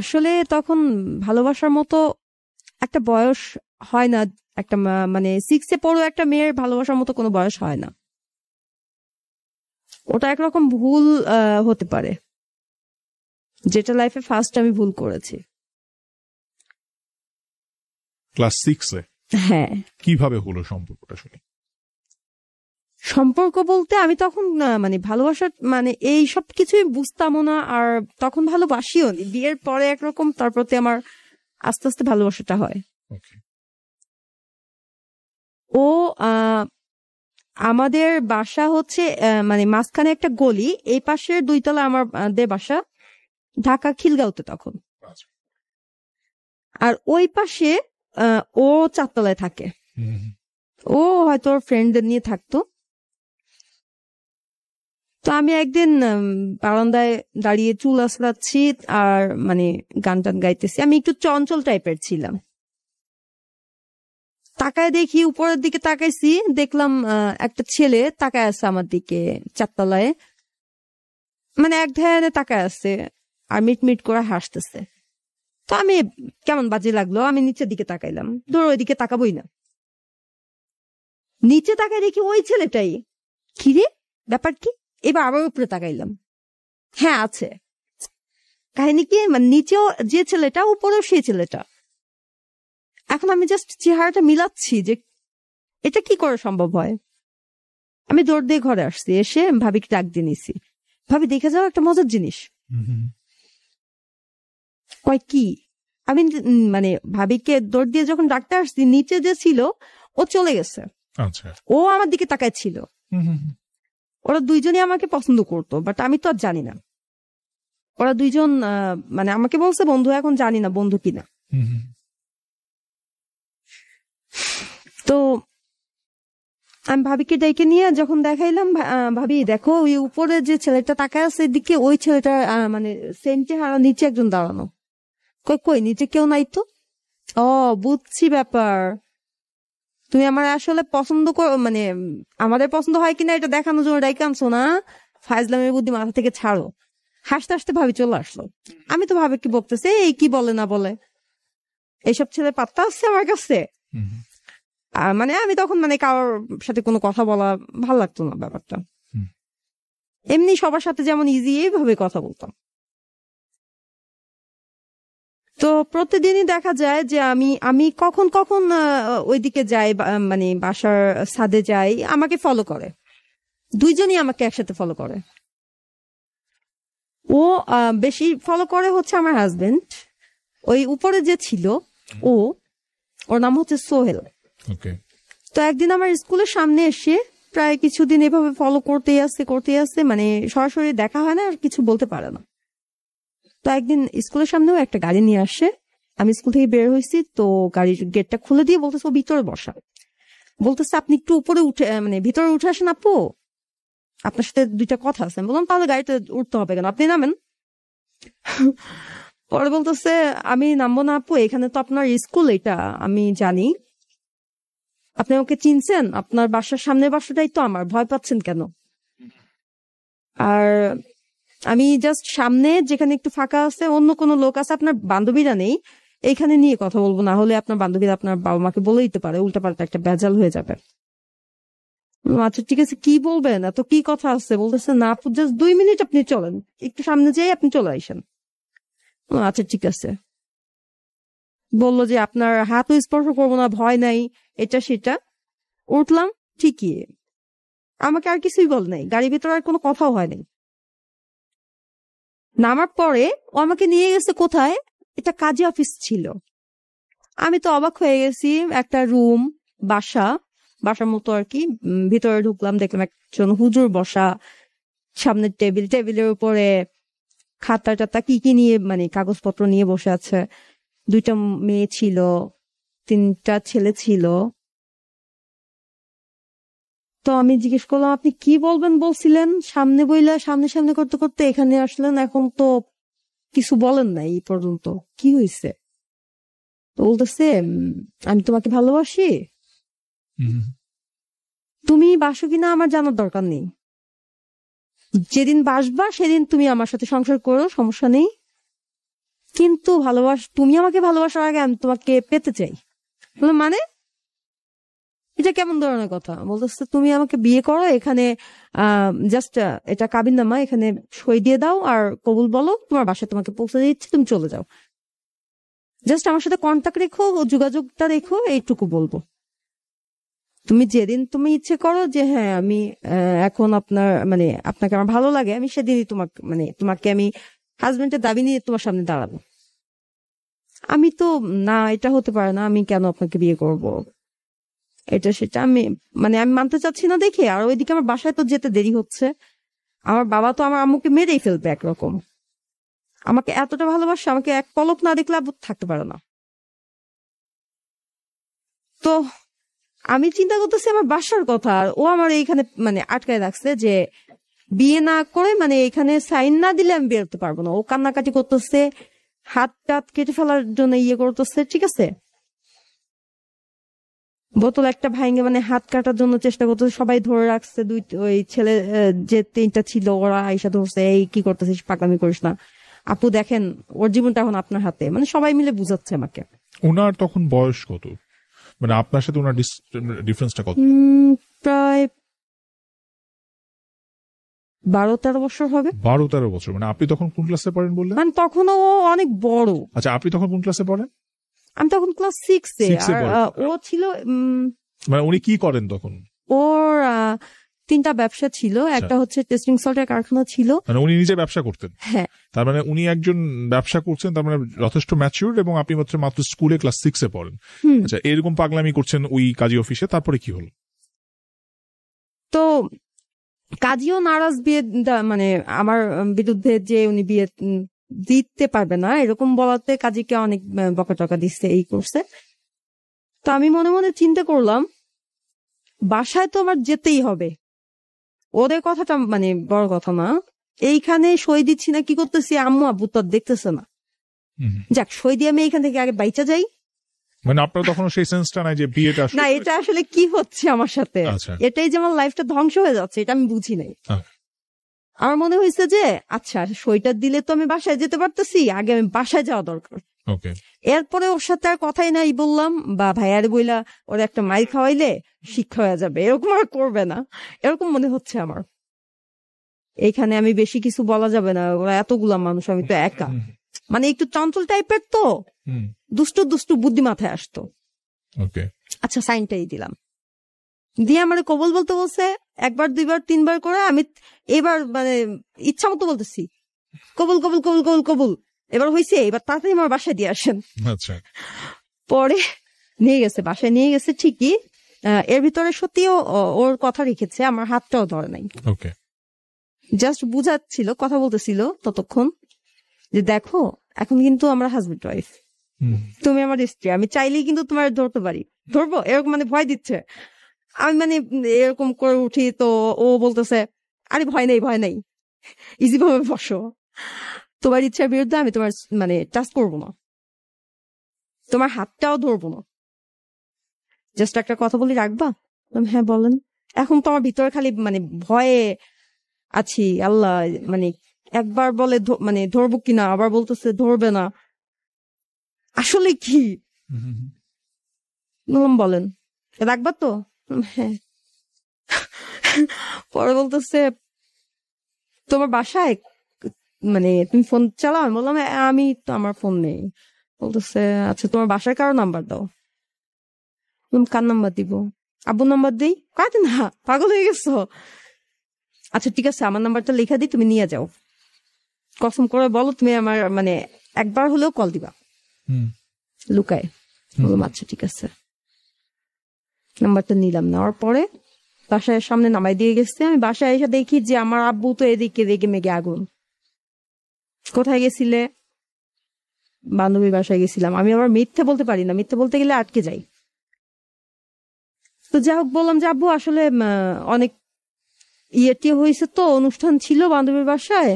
আসলে তখন ভালোবাসার মতো একটা বয়স হয় না, একটা মানে 6 পড়ো একটা মেয়ের ভালোবাসার মতো কোনো বয়স হয় না। ওটা একরকম ভুল হতে পারে, যেটা লাইফে ফার্স্ট আমি ভুল করেছি। ক্লাস 6-এ? হ্যাঁ। কিভাবে হলো সম্পর্কটা শুনি। সম্পর্ক বলতে আমি তখন মানে ভালোবাসার মানে এই সব কিছুই বুঝতামও না, আর তখন ভালোবাসিও নি। বিয়ের পরে একরকম, তার প্রতি আমার আস্তে আস্তে ভালোবাসাটা হয়। ও আমাদের বাসা হচ্ছে মানে মাঝখানে একটা গলি, এই পাশে 2 তলা আমাদের বাসা, ঢাকা খিলগাঁওতে তখন। আর ওই পাশে ও 4 তলায় থাকে। ও হয়তো ওর ফ্রেন্ডদের নিয়ে থাকতো। তো আমি একদিন বারান্দায় দাঁড়িয়ে চুল আসলাচ্ছি আর মানে গান টান গাইতেছি। আমি একটু চঞ্চল টাইপের ছিলাম। তাকায় দেখি, উপরের দিকে তাকাইছি, দেখলাম একটা ছেলে তাকায় আছে আমার দিকে 4 তলায়, মানে এক ধ্যানে তাকায় আছে আর মিট করে হাসতেছে। তো আমি কেমন বাজে লাগলো, আমি নিচের দিকে তাকাইলাম। ধর ওইদিকে তাকাবোই না, নিচে তাকায় দেখি ওই ছেলেটাই। কিরে ব্যাপার কি? এবার আবার উপরে তাকাইলাম, হ্যাঁ আছে। কাহিনী কি, মানে নিচেও যে ছেলেটা, উপরেও সেই ছেলেটা। এখন আমি জাস্ট চেহারাটা মিলাচ্ছি যে এটা কি করে সম্ভব হয়। আমি দৌড় দিয়ে ঘরে আসছি, এসে ভাবিকে ডাক দিয়ে নিছি। ভাবি দেখে যাও একটা মজার জিনিস। কয় কি? আমি মানে ভাবিকে দৌড় দিয়ে যখন ডাকতে আসছি, নিচে যে ছিল ও চলে গেছে। ও আমার দিকে তাকায় ছিল। ওরা দুইজনই আমাকে পছন্দ করতো, বাট আমি তো আর জানি না। ওরা দুইজন মানে আমাকে বলছে বন্ধু, এখন জানি না বন্ধু কিনা। তো আমি ভাবিকে ডেকে নিয়ে যখন দেখাইলাম, ভাবি দেখো ওই উপরে যে ছেলেটা তাকায় আছে এদিকে, ওই ছেলেটা মানে সেম চেহারা, নিচে একজন দাঁড়ানো। কই নিচে কেউ নাই তো। ও বুঝছি ব্যাপার, তুমি আমার আসলে পছন্দ করো, মানে আমাদের পছন্দ হয় কিনা এটা দেখানোর জন্য ডাইকে আনছো না। ফাইজলামের বুদ্ধি মাথা থেকে ছাড়ো। হাসতে হাসতে ভাবি চলে আসলো। আমি তো ভাবে কি বলতেছে, এই কি বলে না বলে, এইসব ছেলে পাত্তা আছে আমার কাছে। মানে আমি তখন মানে কারোর সাথে কোনো কথা বলা ভাল লাগতো না ব্যাপারটা। এমনি সবার সাথে যেমন ইজি এইভাবে কথা বলতাম। তো প্রতিদিনই দেখা যায় যে আমি কখন কখন ওইদিকে যাই, মানে বাসার ছাদে যাই, আমাকে ফলো করে। দুইজনই আমাকে একসাথে ফলো করে। ও বেশি ফলো করে হচ্ছে আমার হাজবেন্ড। ওই উপরে যে ছিল ওর নাম হচ্ছে সোহেল। তো একদিন আমার স্কুলের সামনে এসে প্রায় কিছুদিন এভাবে ফলো করতেই আসছে, মানে সরাসরি দেখা হয় না, আর কিছু বলতে পারে না। তো একদিন স্কুলের সামনেও একটা গাড়ি নিয়ে আসে। আমি স্কুল থেকে বের হয়েছি, তো গাড়ির গেটটা খুলে দিয়ে বলতেছে ও ভিতরে বসা। বলতেছে আপনি একটু উপরে উঠে, মানে ভিতরে উঠে আসেন আপু, আপনার সাথে 2টা কথা আছে। বললাম তাহলে গাড়িতে উঠতে হবে কেন, আপনি নামেন। পরে বলতেছে আমি নামবো না আপু, এখানে তো আপনার স্কুল, এটা আমি জানি, আপনি আমাকে চিনছেন, আপনার বাসার সামনের বাসাটাই তো আমার, ভয় পাচ্ছেন কেন? আর আমি জাস্ট সামনে যেখানে একটু ফাঁকা আছে, অন্য কোনো লোক আছে, আপনার বান্ধবীরা নেই, এইখানে নিয়ে কথা বলবো, না হলে আপনার বান্ধবীরা আপনার বাবা মাকে বলে দিতে পারে, উল্টাপাল্টা একটা ভেজাল হয়ে যাবে। আচ্ছা ঠিক আছে, কি বলবেন, এত কি কথা আছে? বলতেছে না আপু জাস্ট 2 মিনিট আপনি চলেন, একটু সামনে যেয়ে আপনি চলে আসেন। আচ্ছা ঠিক আছে। বললো যে আপনার হাতও স্পর্শ করবো না, ভয় নাই, এটা সেটা। উঠলাম ঠিকই, আমাকে আর কিছুই বল নাই, গাড়ির ভিতরে আর কোনো কথাও হয় নাই। নামার পরে ও আমাকে নিয়ে গেছে কোথায়, এটা কাজী অফিস ছিল। আমি তো অবাক হয়ে গেছি, একটা রুম, বাসার মতো আর কি। ভিতরে ঢুকলাম, দেখলাম একজন হুজুর বসা, সামনের টেবিলের উপরে খাতা টাতা কি কি নিয়ে, মানে কাগজপত্র নিয়ে বসে আছে। 2টা মেয়ে ছিল, 3টা ছেলে ছিল। তো আমি জিজ্ঞেস করলাম আপনি কি বলবেন বলছিলেন, সামনে বইলা সামনে করতে করতে এখানে আসলেন, এখন তো কিছু বলেন না এই পর্যন্ত, কি হয়েছে? তো বলতেছে আমি তোমাকে ভালোবাসি, তুমি বাসো কিনা আমার জানার দরকার নেই, যেদিন বাসবা সেদিন তুমি আমার সাথে সংসার করো, সমস্যা নেই, কিন্তু তুমি আমাকে ভালোবাসার আগে আমি তোমাকে পেতে চাই। বললাম মানে এটা কেমন ধরনের কথা? বলতেছে তুমি আমাকে বিয়ে করো, এখানে জাস্ট এটা কাবিননামা, এখানে সই দিয়ে দাও আর কবুল বলো, তোমার বাসায় তোমাকে পৌঁছে দিচ্ছি, তুমি চলে যাও, জাস্ট আমার সাথে কন্ট্যাক্ট রেখো ও যোগাযোগটা রেখো, এইটুকু বলবো। তুমি যেদিন তুমি ইচ্ছে করো যে হ্যাঁ আমি এখন আপনাকে আমার ভালো লাগে, আমি সেদিনই তোমাকে আমি হাজবেন্ডের দাবি নিয়ে তোমার সামনে দাঁড়াবো। আমি তো না, এটা হতে পারে না, আমি কেন আপনাকে বিয়ে করব, এটা সেটা আমি মানতে চাচ্ছি না দেখে। আর ওইদিকে আমার বাসায় তো যেতে দেরি হচ্ছে, আমার বাবা তো আমার আম্মুকে মেরেই ফেলবে একরকম। আমাকে এতটা ভালোবাসে, আমাকে এক পলক না দেখলে আব্বু থাকতে পারে না। তো আমি চিন্তা করতেছি আমার বাসার কথা, আর ও আমার এইখানে আটকায় রাখছে যে বিয়ে না করে এখানে সাইন না দিলে আমি বেরোতে পারবো না। ও কান্নাকাটি করতেছে, হাত টাত কেটে ফেলার জন্য করতেছে, ঠিক আছে, বোতল একটা ভাঙে হাত কাটার জন্য চেষ্টা করতেছে, সবাই ধরে রাখছে, ওই ছেলে যে 3টা ছিল ওরা আইসা ধরছে, এই কি করতেছিস, পাকামি করিস না, আপু দেখেন ওর জীবনটা এখন আপনার হাতে, সবাই মিলে বুঝাচ্ছে আমাকে। ওনার তখন বয়স কত, আপনার সাথে ওনার ডিফারেন্সটা কত? প্রায় 12-13 বছর হবে। 12-13 বছর। আপনি তখন কোন ক্লাসে পড়েন বললেন? তখনও ও অনেক বড়। আচ্ছা, আপনি তখন কোন ক্লাসে পড়েন? আমি তখন ক্লাস 6-এ। আর ও ছিল উনি কি করেন তখন? ওর 3টা ব্যবসা ছিল, একটা হচ্ছে টেস্টিং সল্টের কারখানা ছিল। উনি নিজে ব্যবসা করতেন? হ্যাঁ। তার উনি একজন ব্যবসা করছেন, তার যথেষ্ট ম্যাচিউরড, এবং আপনি মাত্র স্কুলে ক্লাস 6-এ পড়েন। আচ্ছা, এরকম পাগলামি করছেন ওই কাজী অফিসে, তারপরে কি হলো? তো কাজীও নারাজ, বিয়ে আমার বিরুদ্ধে যে উনি বিয়ে দিতে পারবে না এরকম বলাতে কাজীকে অনেক বকাটকা দিচ্ছে, এই করছে। তো আমি মনে মনে চিন্তা করলাম বাসায় তো আমার যেতেই হবে, ওদের কথাটা বড় কথা না, এইখানে সই দিচ্ছি না কি করতেছি, আম্মু আব্বু তো দেখতেছে না, যাক সই দিয়ে আমি এইখান থেকে আগে বাইচা যাই। আপনার তখন সেই সেন্সটা নাই যে বিয়েটা না, এটা আসলে কি হচ্ছে আমার সাথে, এটাই যে আমার লাইফটা ধ্বংস হয়ে যাচ্ছে, এটা আমি বুঝি নাই। আমার মনে হয়েছে যে আচ্ছা সইটা দিলে তো আমি বাসায় যেতে পারতেছি, আগে আমি বাসায় যাওয়া দরকার। এরপরে ওর সাথে আর কথাই নাই বললাম, বা ভাইয়ার বইলা ওর একটা মাইর খাওয়াইলে শিক্ষা হয়ে যাবে, এরকম আর করবে না, এরকম মনে হচ্ছে আমার। এইখানে আমি বেশি কিছু বলা যাবে না, ওরা এতগুলা মানুষ, আমি তো একা, একটু চঞ্চল টাইপের, তো দুষ্টু দুষ্টু বুদ্ধি মাথায় আসতো। আচ্ছা সাইনটাই দিলাম, দিয়ে আমার কবুল বলতে বলছে 1বার 2বার 3বার করে, আমি এবার ইচ্ছা মতো বলতেছি কবুল কবুল কবুল কবুল কবুল, এবার হয়েছে, এবার তাড়াতাড়ি আমার বাসায় দিয়ে আসেন। পরে নিয়ে গেছে, বাসায় নিয়ে গেছে ঠিকই, এর ভিতরে সত্যিও ওর কথা রেখেছে, আমার হাতটাও ধরে নাই, জাস্ট বুঝাচ্ছিল, কথা বলতেছিল ততক্ষণ যে দেখো এখন কিন্তু আমরা হাজবেন্ড ওয়াইফ, তুমি আমার স্ত্রী, আমি চাইলেই কিন্তু তোমার ধরতে পারি, ধরবো, এরকম ভয় দিচ্ছে। আমি এরকম করে উঠি, তো ও বলতেছে আরে ভয় নেই ভয় নেই, ইজি ভাবে বসো, তোমার ইচ্ছার বিরুদ্ধে আমি তোমার টাচ করবো না, তোমার হাতটাও ধরবো না, জাস্ট একটা কথা বলি রাখবা? হ্যাঁ বলেন। এখন তো আমার ভিতরে খালি ভয়ে আছি, আল্লাহ একবার বলে ধরবো কিনা, আবার বলতেছে ধরবে না, আসলে কি বলেন, রাখবা তো? হ্যাঁ। পরে বলতেছে তোমার বাসায় তুমি ফোন চালাও? আমি বললাম আমি তো, আমার ফোন নেই। বলতেছে আচ্ছা তোমার বাসায় কারো নাম্বার দাও। কার নাম্বার দিব? আব্বুর নাম্বার দিই? কাটে না, পাগল হয়ে গেছো? আচ্ছা ঠিক আছে আমার নাম্বারটা লেখা দিই, তুমি নিয়ে যাও, কসম করে বলো তুমি আমার একবার হলেও কল দিবা, লুকায়। বললাম আচ্ছা ঠিক আছে, নাম্বারটা নিলাম, নেওয়ার পরে বাসায় সামনে নামাই দিয়ে গেছে। আমি বাসায় এসে দেখি যে আমার আব্বু তো এদিকে রেগে মেগে আগুন। কোথায় গেছিলে? বান্ধবীর বাসায় গেছিলাম। আমি আবার মিথ্যে বলতে পারি না, মিথ্যে বলতে গেলে আটকে যাই। তো যাই হোক বললাম যে আব্বু আসলে অনেক ইয়েটি হয়েছে, তো অনুষ্ঠান ছিল বান্ধবীর বাসায়,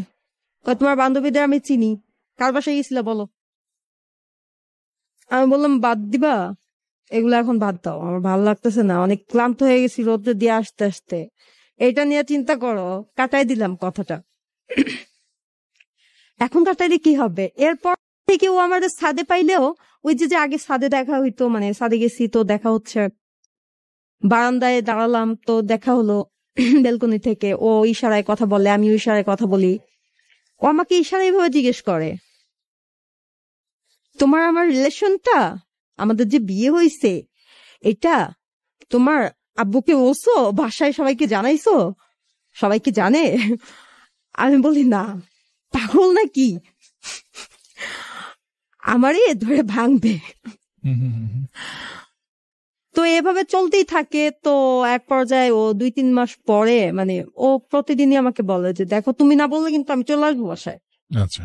তোমার বান্ধবীদের আমি চিনি, কার বাসায় গেছিল বলো? আমি বললাম বাদ দিবা এগুলো, এখন বাদ দাও, আমার ভালো লাগতেছে না, অনেক ক্লান্ত হয়ে গেছি রোদ্রে দিয়ে আসতে আসতে, এটা নিয়ে চিন্তা করো। কাটাই দিলাম কথাটা। এখন কাটাইলে কি হবে? এরপর থেকে ও আমাদের ছাদে পাইলেও ওই যে আগে ছাদে দেখা হইতো, মানে ছাদে গেছি তো দেখা হচ্ছে, বারান্দায় দাঁড়ালাম তো দেখা হলো বেলকনি থেকে, ও ইশারায় কথা বলে, আমি ইশারায় কথা বলি, ও আমাকে ইশারায় ভাবে জিজ্ঞেস করে তোমার আমার রিলেশনটা, আমাদের যে বিয়ে হয়েছে এটা তোমার আব্বুকে বলছো, বাসায় সবাইকে জানাইছো, সবাইকে জানে? আমি বলি না, পাগল নাকি, আমারই ধরে ভাঙবে। তো এভাবে চলতেই থাকে। তো এক পর্যায়ে ও 2-3 মাস পরে মানে ও প্রতিদিনই আমাকে বলে যে দেখো তুমি না বললে কিন্তু আমি চলে আসবো বাসায়, আচ্ছা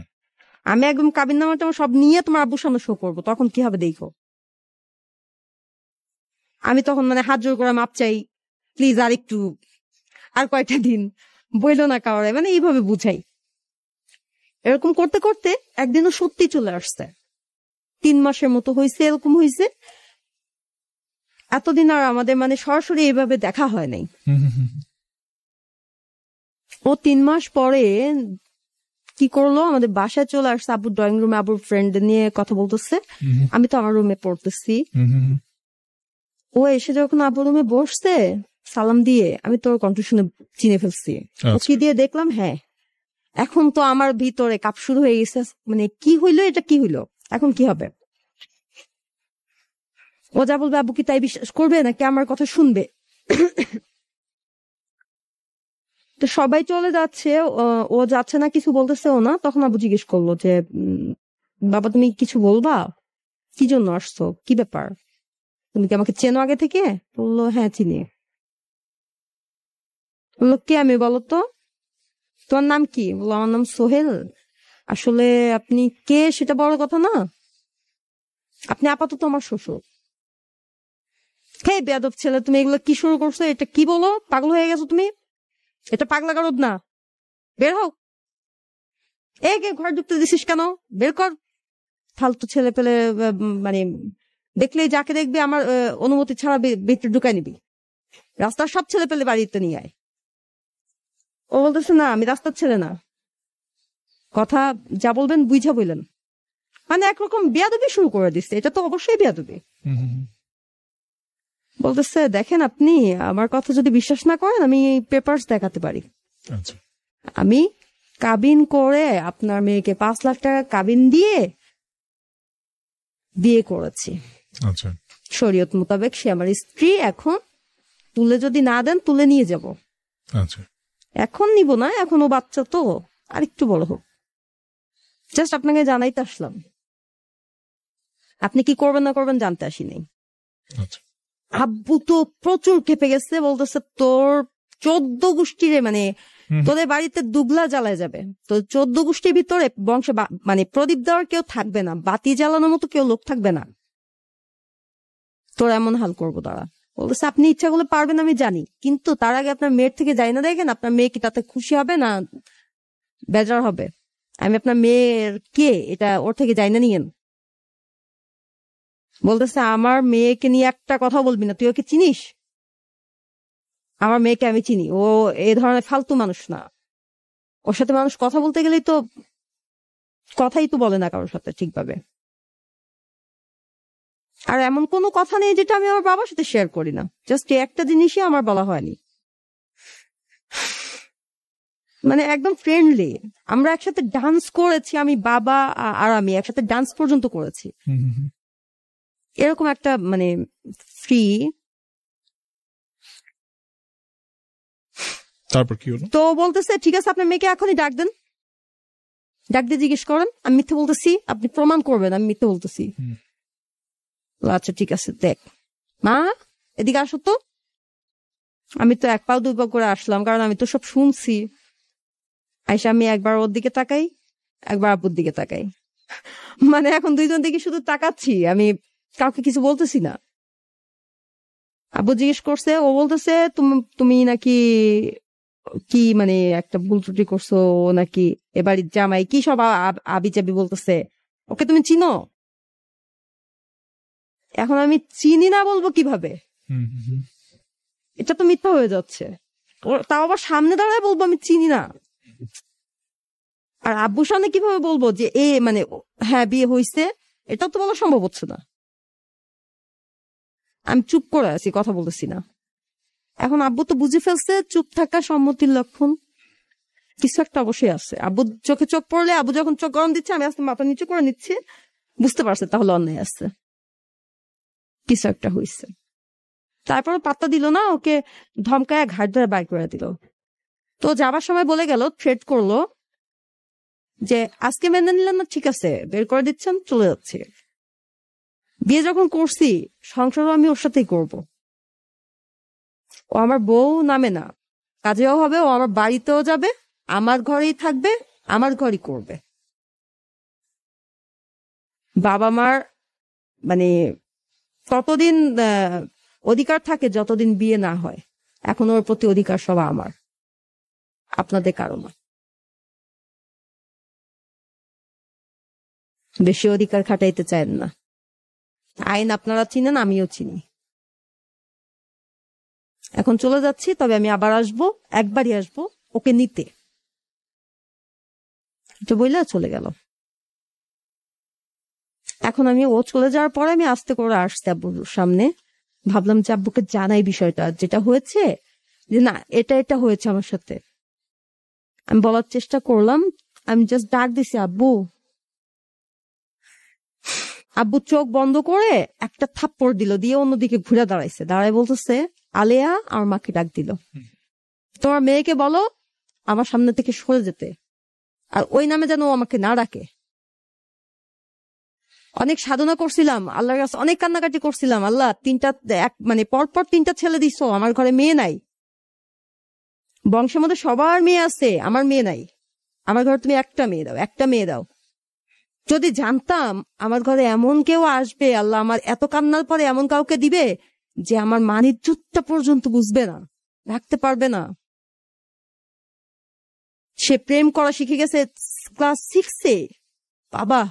আমি একদম কাবিন নামা টামা সব নিয়ে তোমার আব্বুর সামনে শো করবো, তখন কি হবে দেখো। আমি তখন মানে হাত জোর করে মাপ চাই, প্লিজ আর একটু, আর কয়টা দিন, বইলো না কাউরে, মানে এইভাবে বুঝাই। এরকম করতে করতে একদিনও সত্যি চলে আসছে, 3 মাসের মতো হয়েছে, এরকম হয়েছে। এতদিন আর আমাদের মানে সরাসরি এইভাবে দেখা হয় নাই। ও 3 মাস পরে কি করলো, আমাদের বাসায় চলে আসছে, আব্বুর ড্রয়িং রুমে আব্বুর ফ্রেন্ড নিয়ে কথা বলতেছে, আমি তো আমার রুমে পড়তেছি। ও এসে যখন আব্বুর রুমে বসছে সালাম দিয়ে, আমি তোর কণ্ঠ শুনে চিনে ফেলছি। ও কি দিয়ে দেখলাম, হ্যাঁ এখন তো আমার ভিতরে কাপ শুরু হয়ে গেছে, মানে কি হইলো, এটা কি হইলো, এখন কি হবে। ও যা বলবে আব্বু কি তাই বিশ্বাস করবে নাকি আমার কথা শুনবে? তো সবাই চলে যাচ্ছে, ও যাচ্ছে না, কিছু বলতেছেও না। তখন আব্বু জিজ্ঞেস করলো যে বাবা তুমি কিছু বলবা, কি জন্য আসছো, কি ব্যাপার, তুমি কি আমাকে চেনো আগে থেকে? বললো হ্যাঁ চিনি। বললো কে আমি বলো তো, তোমার নাম কি? বললো আমার নাম সোহেল। আসলে আপনি কে সেটা বড় কথা না, আপনি আপাতত আমার শ্বশুর। হে বেয়াদব ছেলে, তুমি এগুলো কি শুরু করছো, এটা কি বলো, পাগল হয়ে গেছো তুমি, এটা পাগলা গারদ না, বের হও। কে ঘর ঢুকতে দিছিস কেন, বের কর। ফালতু ছেলে পেলে মানে দেখলেই যাকে দেখবি আমার অনুমতি ছাড়া ভিতরে ঢুকাই নিবি, রাস্তার সব ছেলে পেলে বাড়িতে নিয়ে আয়। ও বলতেছে না আমি রাস্তার ছেলে না, কথা যা বলবেন বুঝা বললেন, মানে একরকম বেয়াদবি শুরু করে দিচ্ছে, এটা তো অবশ্যই বেয়াদবি। বলতেছে দেখেন আপনি আমার কথা যদি বিশ্বাস না করেন আমি পেপারস দেখাতে পারি, আমি কাবিন করে আপনার মেয়েকে 5 লাখ টাকা কাবিন দিয়ে বিয়ে করেছি, শরীয়ত মোতাবেক সে আমার স্ত্রী, এখন তুলে যদি না দেন তুলে নিয়ে যাব। এখন নিব না, এখনো বাচ্চা তো, আর একটু বড় হোক, জাস্ট আপনাকে জানাইতে আসলাম, আপনি কি করবেন না করবেন জানতে আসিনি। আব্বু তো প্রচুর খেপে গেছে, বলতেছে তোর 14 গোষ্ঠীরে মানে তোদের বাড়িতে দুগলা জ্বালায় যাবে, তো 14 গোষ্ঠীর ভিতরে বংশে মানে প্রদীপ দেওয়ার কেউ থাকবে না, বাতি জ্বালানোর মতো কেউ লোক থাকবে না, তোর এমন হাল করবো তারা। বলতেছে আপনি ইচ্ছা করলে পারবেন আমি জানি, কিন্তু তার আগে আপনার মেয়ের থেকে যাই না দেখেন, আপনার মেয়ে কি তাতে খুশি হবে না বেজার হবে, আমি আপনার মেয়ের কে এটা ওর থেকে যাই না নিয়েন। বলতেছে আমার মেয়েকে নিয়ে একটা কথা বলবি না, তুই ওকে চিনিস? আমার মেয়েকে আমি চিনি, ও এ ধরনের ফালতু মানুষ না, ওর সাথে মানুষ কথা বলতে গেলেই তো কথাই তো বলে না কারোর সাথে ঠিকভাবে, আর এমন কোনো কথা নেই যেটা আমি আমার বাবার সাথে শেয়ার করি না, জাস্ট একটা জিনিসই আমার বলা হয়নি, মানে একদম ফ্রেন্ডলি। আমরা একসাথে ডান্স করেছি, আমি বাবা আর আমি একসাথে ডান্স পর্যন্ত করেছি, এরকম একটা মানে ফ্রি। তারপর কি হলো? তো বলতেছে ঠিক আছে আপনার মেয়েকে এখনই ডাক দেন, ডাক দিয়ে জিজ্ঞেস করেন আমি মিথ্যে বলতেছি, আপনি প্রমাণ করবেন আমি মিথ্যে বলতেছি। আচ্ছা ঠিক আছে, দেখ মা এদিকে আসো তো। আমি তো 1 পাও 2 পা করে আসলাম, কারণ আমি তো সব শুনছি। আইসা আমি একবার ওর দিকে তাকাই, একবার আব্বুর দিকে তাকাই, মানে এখন দুইজন দিকে শুধু তাকাচ্ছি, আমি কাউকে কিছু বলতেছি না। আব্বু জিজ্ঞেস করছে, ও বলতেছে তুমি নাকি কি মানে একটা ভুল ত্রুটি করছো, নাকি এবাড়ির জামাই, কি সব আবি চাবি বলতেছে, ওকে তুমি চিনো? এখন আমি চিনি না বলবো কিভাবে, এটা তো মিথ্যা হয়ে যাচ্ছে, তাও আবার সামনে দাঁড়ায় বলবো আমি চিনি না। আর আব্বুর সামনে কিভাবে বলবো যে মানে হ্যাঁ বিয়ে হয়েছে, এটা তো বলা সম্ভব হচ্ছে না। আমি চুপ করে আছি, কথা বলতেছি না। এখন আব্বু তো বুঝে ফেলছে চুপ থাকা সম্মতির লক্ষণ, কিছু একটা অবশ্যই আছে। আব্বু চোখে চোখ পড়লে, আব্বু যখন চোখ গরম দিচ্ছে আমি আস্তে মাথা নিচু করে নিচ্ছি, বুঝতে পারছে তাহলে অন্যায় আছে, কিছু একটা হয়েছে। তারপর পাত্তা দিল না, ওকে ধমকায় ঘাট ধরে বাইর করে দিল। তো যাবার সময় বলে গেল, থ্রেট করলো যে আজকে মেনে নিলেন না, ঠিক আছে বের করে দিচ্ছেন, চলে যাচ্ছে। বিয়ে যখন করছি সংসারও আমি ওর সাথেই করব। ও আমার বউ নামে না, কাজেও হবে, ও আমার বাড়িতেও যাবে, আমার ঘরেই থাকবে, আমার ঘরই করবে। বাবা মার মানে ততদিন অধিকার থাকে যতদিন বিয়ে না হয়। এখন ওর প্রতি অধিকার সব আমার, আপনাদের কারো না। বেশি অধিকার খাটাইতে চান না। আইন আপনারা চিনেন, আমিও চিনি। এখন চলে যাচ্ছি, তবে আমি আবার আসবো, একবারই আসবো ওকে নিতে। এটা বললে চলে গেল। এখন ও চলে যাওয়ার পরে আমি আস্তে করে আসছি আব্বুর সামনে, ভাবলাম যে আব্বুকে জানাই বিষয়টা যেটা হয়েছে, যে না এটা এটা হয়েছে আমার সাথে। আমি বলার চেষ্টা করলাম, আমি জাস্ট ডাক দিছি আব্বু। আব্বু চোখ বন্ধ করে একটা থাপ্পড় দিল, দিয়ে অন্যদিকে ঘুরে দাঁড়াইছে, দাঁড়ায় বলতেছে, আলেয়া আমার মাকে ডাক দিল, তোমার মেয়েকে বলো আমার সামনে থেকে সরে যেতে, আর ওই নামে যেন ও আমাকে না ডাকে। অনেক সাধনা করছিলাম আল্লাহর কাছে, অনেক কান্নাকাটি করছিলাম, আল্লাহ মানে পরপর 3টা ছেলে দিছো, আমার ঘরে মেয়ে নাই, বংশের মধ্যে সবার মেয়ে আছে, আমার মেয়ে নাই, আমার ঘরে তুমি একটা মেয়ে দাও, একটা মেয়ে দাও। যদি জানতাম আমার ঘরে এমন কেউ আসবে, আল্লাহ আমার এত কান্নার পরে এমন কাউকে দিবে যে আমার মানিজ্যটা পর্যন্ত বুঝবে না, রাখতে পারবে না। সে প্রেম করা শিখে গেছে ক্লাস 6-এ। বাবা,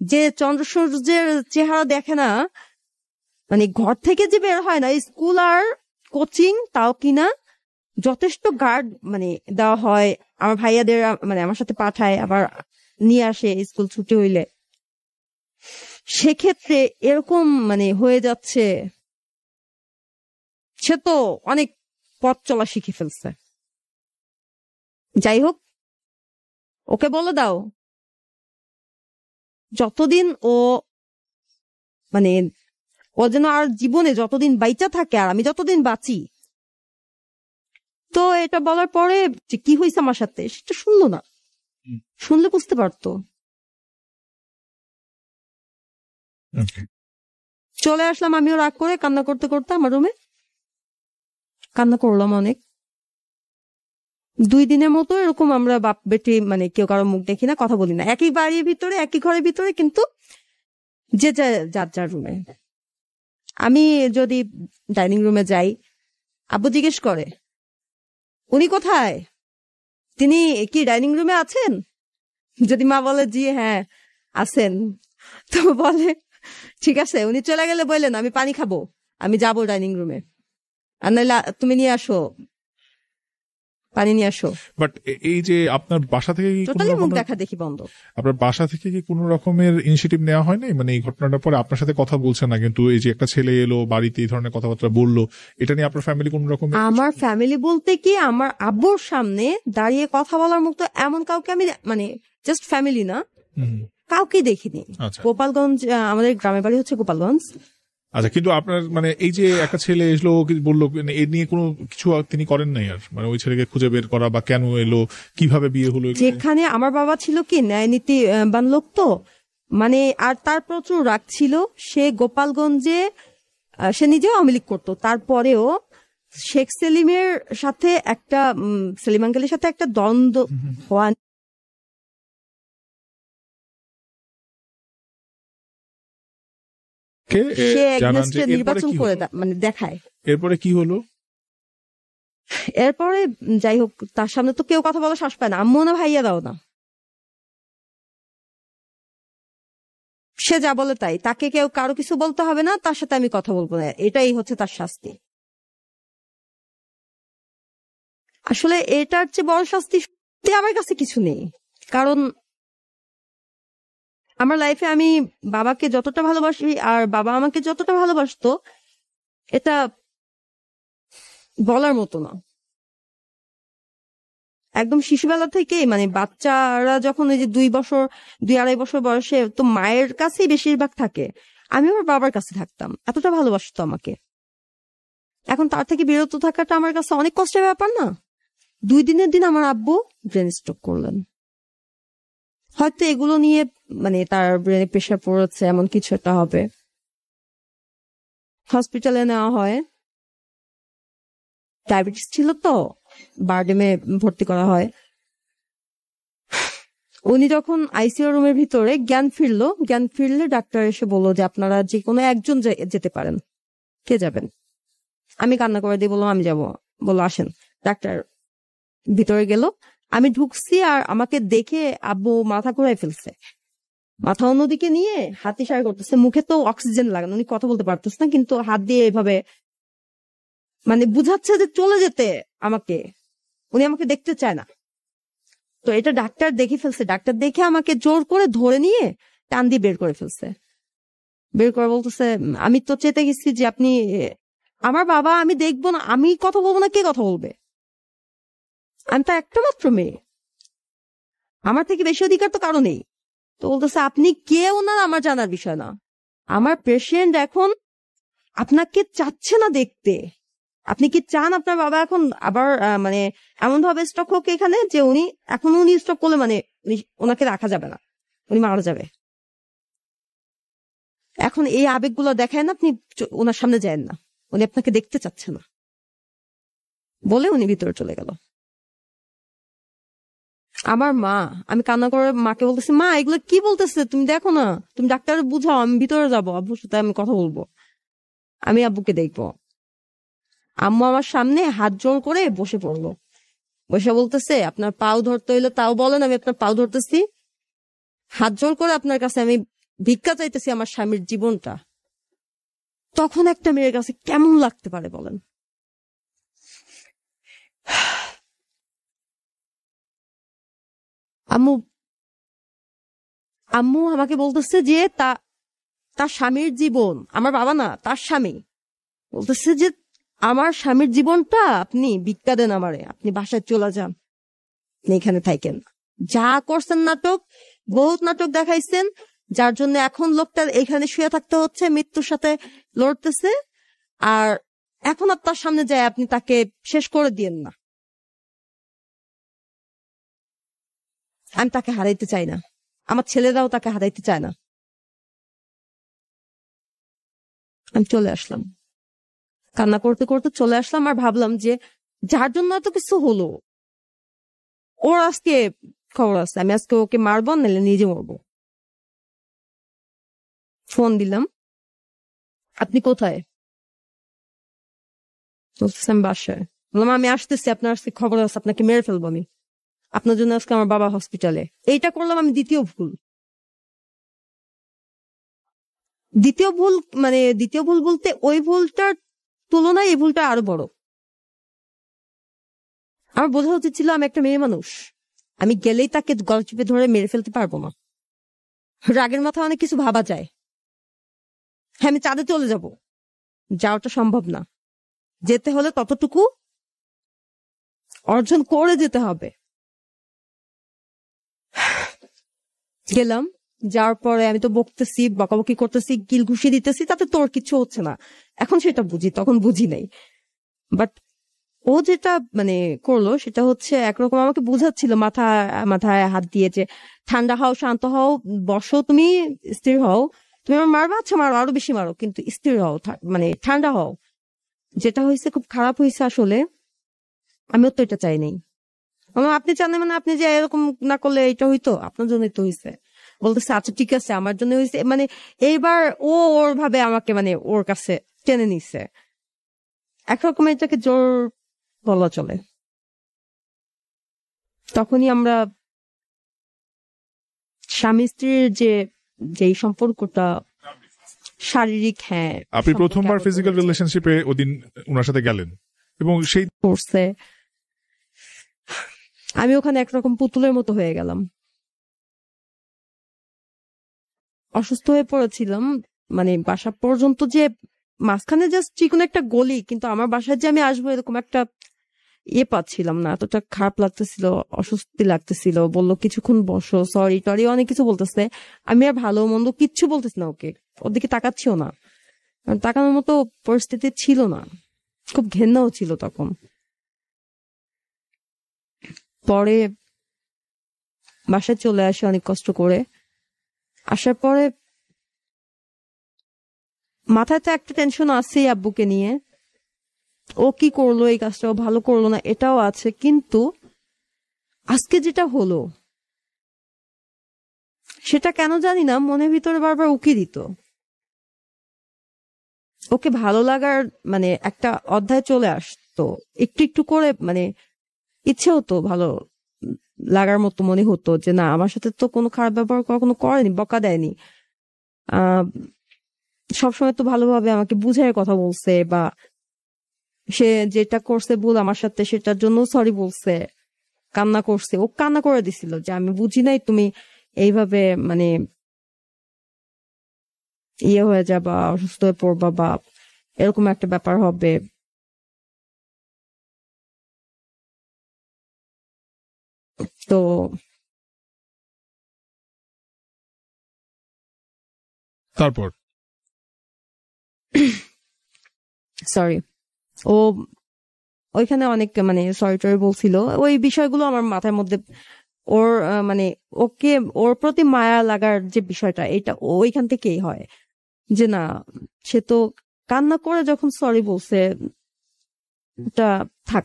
যে চন্দ্র সূর্যের চেহারা দেখে না, মানে ঘর থেকে যে বের হয় না, স্কুল আর কোচিং তাও কিনা, যথেষ্ট গার্ড মানে দেওয়া হয়, আমার ভাইয়াদের মানে আমার সাথে পাঠায়, আবার নিয়ে আসে স্কুল ছুটি হইলে। সেক্ষেত্রে এরকম মানে হয়ে যাচ্ছে, সে তো অনেক পথ চলা শিখে ফেলছে। যাই হোক, ওকে বলে দাও যতদিন মানে ও যেন আর জীবনে যতদিন বাইচা থাকে, আর আমি যতদিন বাঁচি। তো এটা বলার পরে যে কি হয়েছে আমার সাথে সেটা শুনলো না, শুনলে বুঝতে পারতো। চলে আসলাম আমিও রাগ করে, কান্না করতে করতে আমার রুমে। কান্না করলাম অনেক, 2 দিনের মতো এরকম আমরা বাপ বেটি মানে কেউ কারো মুখ দেখি না, কথা বলি না, একই বাড়ির ভিতরে একই ঘরের ভিতরে, কিন্তু যে যার যার রুমে। আমি যদি ডাইনিং রুমে যাই, আব্বু জিজ্ঞেস করে উনি কোথায়, তিনি কি ডাইনিং রুমে আছেন? যদি মা বলে জি হ্যাঁ আছেন, তো বলে ঠিক আছে, উনি চলে গেলে বললেন আমি পানি খাবো, আমি যাবো ডাইনিং রুমে, আর নাহলে তুমি নিয়ে আসো, পানি নিয়ে আসো। বাট এই যে আপনার বাসা থেকে টোটালি মুখ দেখা দেখি বন্ধ। আপনার বাসা থেকে কি কোনো রকমের ইনিশিয়েটিভ নেওয়া হয় নাই? মানে এই ঘটনাটার পরে আপনার সাথে কথা বলছে না, কিন্তু এই যে একটা ছেলে এলো বাড়িতে এই ধরনের কথাবার্তা বললো, এটা নিয়ে আপনার ফ্যামিলি কোন রকম? আমার ফ্যামিলি বলতে কি, আমার আব্বুর সামনে দাঁড়িয়ে কথা বলার মতো এমন কাউকে আমি মানে জাস্ট ফ্যামিলি না, কাউকে দেখিনি। গোপালগঞ্জ, আমাদের গ্রামের বাড়ি হচ্ছে গোপালগঞ্জ। আচ্ছা, কিন্তু আপনার মানে এই যে একটা ছেলে এসলো বললো, এ নিয়ে কোনো কিছু তিনি করেন নাই আর? মানে ওই ছেলেকে খুঁজে বের করা বা কেন এলো, কিভাবে বিয়ে হলো? যেখানে আমার বাবা ছিল কি ন্যায় নীতিবান লোক, তো মানে আর তার প্রচুর রাগ ছিল। সে গোপালগঞ্জে সে নিজেও আওয়ামী লীগ করতো, তারপরেও শেখ সেলিমের সাথে একটা সেলিম আঙ্কেলের সাথে একটা দ্বন্দ্ব হওয়া, সে নির্বাচন করে মানে দেখায়। এরপরে কি হলো? এরপরে যাই হোক, তার সামনে তো কেউ কথা বলা শ্বাস পায় না, আম্মু না ভাইয়া দাও না, সে যা বলে তাই, তাকে কেউ কারো কিছু বলতে হবে না, তার সাথে আমি কথা বলবো না, এটাই হচ্ছে তার শাস্তি। আসলে এটার চেয়ে বড় শাস্তি আমার কাছে কিছু নেই, কারণ আমার লাইফে আমি বাবাকে যতটা ভালোবাসি আর বাবা আমাকে যতটা ভালোবাসতো এটা বলার মতো না। একদম শিশুবেলা থেকেই মানে বাচ্চারা যখন এই যে 2 বছর 2-2.5 বছর বয়সে তো মায়ের কাছেই বেশিরভাগ থাকে, আমি আমার বাবার কাছে থাকতাম, এতটা ভালোবাসতো আমাকে। এখন তার থেকে বিরত থাকাটা আমার কাছে অনেক কষ্টের ব্যাপার না। 2 দিনের দিন আমার আব্বু ব্রেন স্ট্রোক করলেন। হয়তো এগুলো নিয়ে মানে তার ব্রেনে প্রেশার পড়েছে, এমন কিছু একটা হবে। হসপিটালে নেওয়া হয়, ডায়াবেটিস ছিল তো, বারডেমে ভর্তি করা হয়। উনি যখন আইসিইউ রুমের ভিতরে জ্ঞান ফিরলে ডাক্তার এসে বললো যে আপনারা যে কোনো একজন যেতে পারেন। কে যাবেন? আমি কান্না করে দিয়ে বললাম আমি যাবো। বললো আসেন। ডাক্তার ভিতরে গেল, আমি ঢুকছি আর আমাকে দেখে আব্বু মাথা ঘুরাই ফেলছে, মাথা অন্যদিকে নিয়ে হাত ইশারা করতেছে। মুখে তো অক্সিজেন লাগানো, উনি কথা বলতে পারতেছে না, কিন্তু হাত দিয়ে এভাবে মানে বুঝাচ্ছে যে চলে যেতে আমাকে, উনি আমাকে দেখতে চায় না। তো এটা ডাক্তার দেখে ফেলছে, ডাক্তার দেখে আমাকে জোর করে ধরে নিয়ে টান দিয়ে বের করে ফেলছে। বের করে বলতেছে আমি তো চেতে গেছি যে আপনি আমার বাবা, আমি দেখবো না, আমি কথা বলবো না, কে কথা বলবে? আমি তো একটা মাত্র মেয়ে, আমার থেকে বেশি অধিকার তো কারো নেই। তো বলতেছে আপনি কেউ না, আমার জানার বিষয় না। আমার পেশেন্ট এখন আপনাকে চাচ্ছে না দেখতে। আপনি কি চান আপনার বাবা এখন আবার মানে এমন ভাবে স্ট্রোক হোক এখানে যে উনি স্ট্রোক করলে মানে ওনাকে রাখা যাবে না, উনি মারা যাবে। এখন এই আবেগগুলো দেখায় না, আপনি ওনার সামনে যান না, উনি আপনাকে দেখতে চাচ্ছে না বলে উনি ভিতরে চলে গেল। আমার মা, আমি কান্না করে মাকে বলতেছি মা এগুলো কি বলতেছে, তুমি দেখো না, তুমি ডাক্তার বুঝাও, আমি ভিতরে যাবো, আব্বুর সাথে আমি কথা বলবো, আমি আব্বুকে দেখবো। আম্মু আমার সামনে হাত জোড় করে বসে পড়লো, বসে বলতেছে আপনার পাও ধরতে হইলো তাও বলেন, আমি আপনার পাও ধরতেছি, হাত জোড় করে আপনার কাছে আমি ভিক্ষা চাইতেছি আমার স্বামীর জীবনটা। তখন একটা মেয়ের কাছে কেমন লাগতে পারে বলেন? আম্মু আম্মু আমাকে বলতেছে যে তার স্বামীর জীবন, আমার বাবা না, তার স্বামী বলতেছে যে আমার স্বামীর জীবনটা আপনি ভিক্ষা দেন আমারে, আপনি বাসায় চলে যান, আপনি এখানে থাকেন। যা করছেন নাটক, বহুত নাটক দেখাইছেন, যার জন্য এখন লোকটা এখানে শুয়ে থাকতে হচ্ছে, মৃত্যুর সাথে লড়তেছে। আর এখন আপনার সামনে যায় আপনি তাকে শেষ করে দিয়েন না। আমি তাকে হারাইতে চাই না, আমার ছেলেরাও তাকে হারাইতে চায় না। আমি চলে আসলাম, কান্না করতে করতে চলে আসলাম। আর ভাবলাম যে যার জন্য এত কিছু হলো, ওর আজকে খবর আছে, আমি আজকে ওকে মারবো, নাহলে নিজে মরবো। ফোন দিলাম, আপনি কোথায়? বলতেছে আমি বাসায়। বললাম আমি আসতেছি, আপনার আজকে খবর আছে, আপনাকে মেরে ফেলবো আমি, আপনার জন্য আজকে আমার বাবা হসপিটালে। এইটা করলাম আমি দ্বিতীয় ভুল। দ্বিতীয় ভুল বলতে ওই ভুলটার তুলনায় এই ভুলটা আরো বড়। আমার বোঝা উচিত ছিল আমি একটা মেয়ে মানুষ, আমি গেলেই তাকে গলা চিপে ধরে মেরে ফেলতে পারবো না। রাগের মাথায় অনেক কিছু ভাবা যায়। হ্যাঁ আমি চাঁদে চলে যাব, যাওয়াটা সম্ভব না, যেতে হলে ততটুকু অর্জন করে যেতে হবে। গেলাম, যাওয়ার পরে আমি তো বকতেছি, বকাবকি করতেছি, গিল ঘুষি দিতেছি, তাতে তোর কিছু হচ্ছে না। এখন সেটা বুঝি, তখন বুঝি নাই। বাট ও যেটা মানে করলো সেটা হচ্ছে একরকম আমাকে বুঝাচ্ছিল মাথায় হাত দিয়ে যে ঠান্ডা হও, শান্ত হও, বসো, তুমি স্থির হও, তুমি আমার মারবা, আচ্ছা মারো, আরো বেশি মারো, কিন্তু স্থির হও, মানে ঠান্ডা হও। যেটা হয়েছে খুব খারাপ হয়েছে আসলে, আমিও তো এটা চাই নাই। আপনি চান মানে আপনি যে এরকম না করলে এটা হইতো, আপনার জন্যই তো হয়েছে। বলতেছে আচ্ছা ঠিক আছে আমার জন্য হয়েছে, মানে এইবার ওর ভাবে আমাকে মানে ওর কাছে টেনে নিছে। একরকম এটাকে জোর বলা চলে। তখনই আমরা স্বামী স্ত্রীর যেই সম্পর্কটা শারীরিক, হ্যাঁ, আপনি প্রথমবার ফিজিক্যাল রিলেশনশিপে ওদিন ওনার সাথে গেলেন এবং সেই করছে, আমি ওখানে একরকম পুতুলের মতো হয়ে গেলাম। অসুস্থ হয়ে পড়েছিলাম, মানে বাসা পর্যন্ত যে মাঝখানে জাস্ট চিকন একটা গলি, কিন্তু আমার বাসায় যে আমি আসবো এরকম একটা পাচ্ছিলাম না, এতটা খারাপ লাগতেছিল, অস্বস্তি লাগতেছিল। বললো কিছুক্ষণ বসো, সরি টরি অনেক কিছু বলতেছে। আমি আর ভালো মন্দ কিচ্ছু বলতেছি না ওকে, ওদিকে তাকাচ্ছিও না, কারণ তাকানোর মতো পরিস্থিতি ছিল না, খুব ঘেন্নাও ছিল তখন। পরে বাসায় চলে আসে অনেক কষ্ট করে। আসার পরে মাথায় তো একটা টেনশন আছেই আব্বুকে নিয়ে, ও কি করলো, এই কাজটা ও ভালো করলো না, এটাও আছে। কিন্তু আজকে যেটা হলো সেটা কেন জানি না মনের ভিতরে বারবার উকি দিত। ওকে ভালো লাগার মানে একটা অধ্যায় চলে আসতো একটু একটু করে, মানে ইচ্ছে হতো ভালো লাগার মতো, মনে হতো যে না আমার সাথে তো কোনো খারাপ ব্যবহার কখনো করেনি, বকা দেয়নি, আহ সবসময় তো ভালোভাবে আমাকে বুঝায় কথা বলছে, বা সে যেটা করছে ভুল আমার সাথে সেটার জন্য সরি বলছে, কান্না করছে, ও কান্না করে দিছিল যে আমি বুঝি নাই তুমি এইভাবে মানে হয়ে যাবা, অসুস্থ হয়ে পড়বা, বা এরকম একটা ব্যাপার হবে। তো তারপর সরি, ও ওইখানে অনেক মানে সরি টরি বলছিল, ওই বিষয়গুলো আমার মাথার মধ্যে, ওর মানে ওকে, ওর প্রতি মায়া লাগার যে বিষয়টা, এটা ওইখান থেকেই হয় যে না সে তো কান্না করে যখন সরি বলছে, এটা থাক।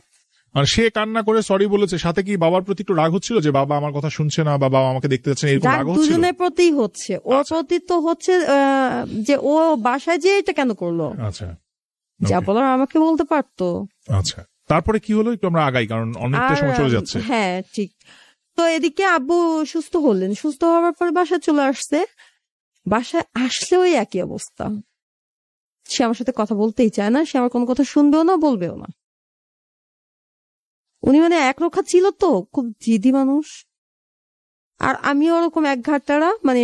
মানে সে কান্না করে সরি বলেছে, সাথে কি বাবার প্রতি একটু রাগ হচ্ছিল যে বাবা আমার কথা শুনছে না বা বাবা আমাকে দেখতে যাচ্ছে না, এরকম রাগ রাগ হচ্ছিল? দুজনের প্রতি হচ্ছে, ওর আচ্ছা প্রতি তো হচ্ছে যে ও বাসায় যে এটা কেন করলো, আচ্ছা যা okay, বলার আমাকে বলতে পারতো। আচ্ছা তারপরে কি হলো একটু আমরা আগাই, কারণ অনেকটা আর সময় চলে যাচ্ছে। হ্যাঁ ঠিক। তো এদিকে আব্বু সুস্থ হলেন, সুস্থ হওয়ার পরে বাসায় চলে আসছে। বাসায় আসলে ওই একই অবস্থা, সে আমার সাথে কথা বলতেই চায় না, সে আমার কোনো কথা শুনবেও না, বলবেও না। উনি মানে একরোখা ছিল, তো খুব জিদি মানুষ। আর আমি ওরকম এক ঘাটতারা, মানে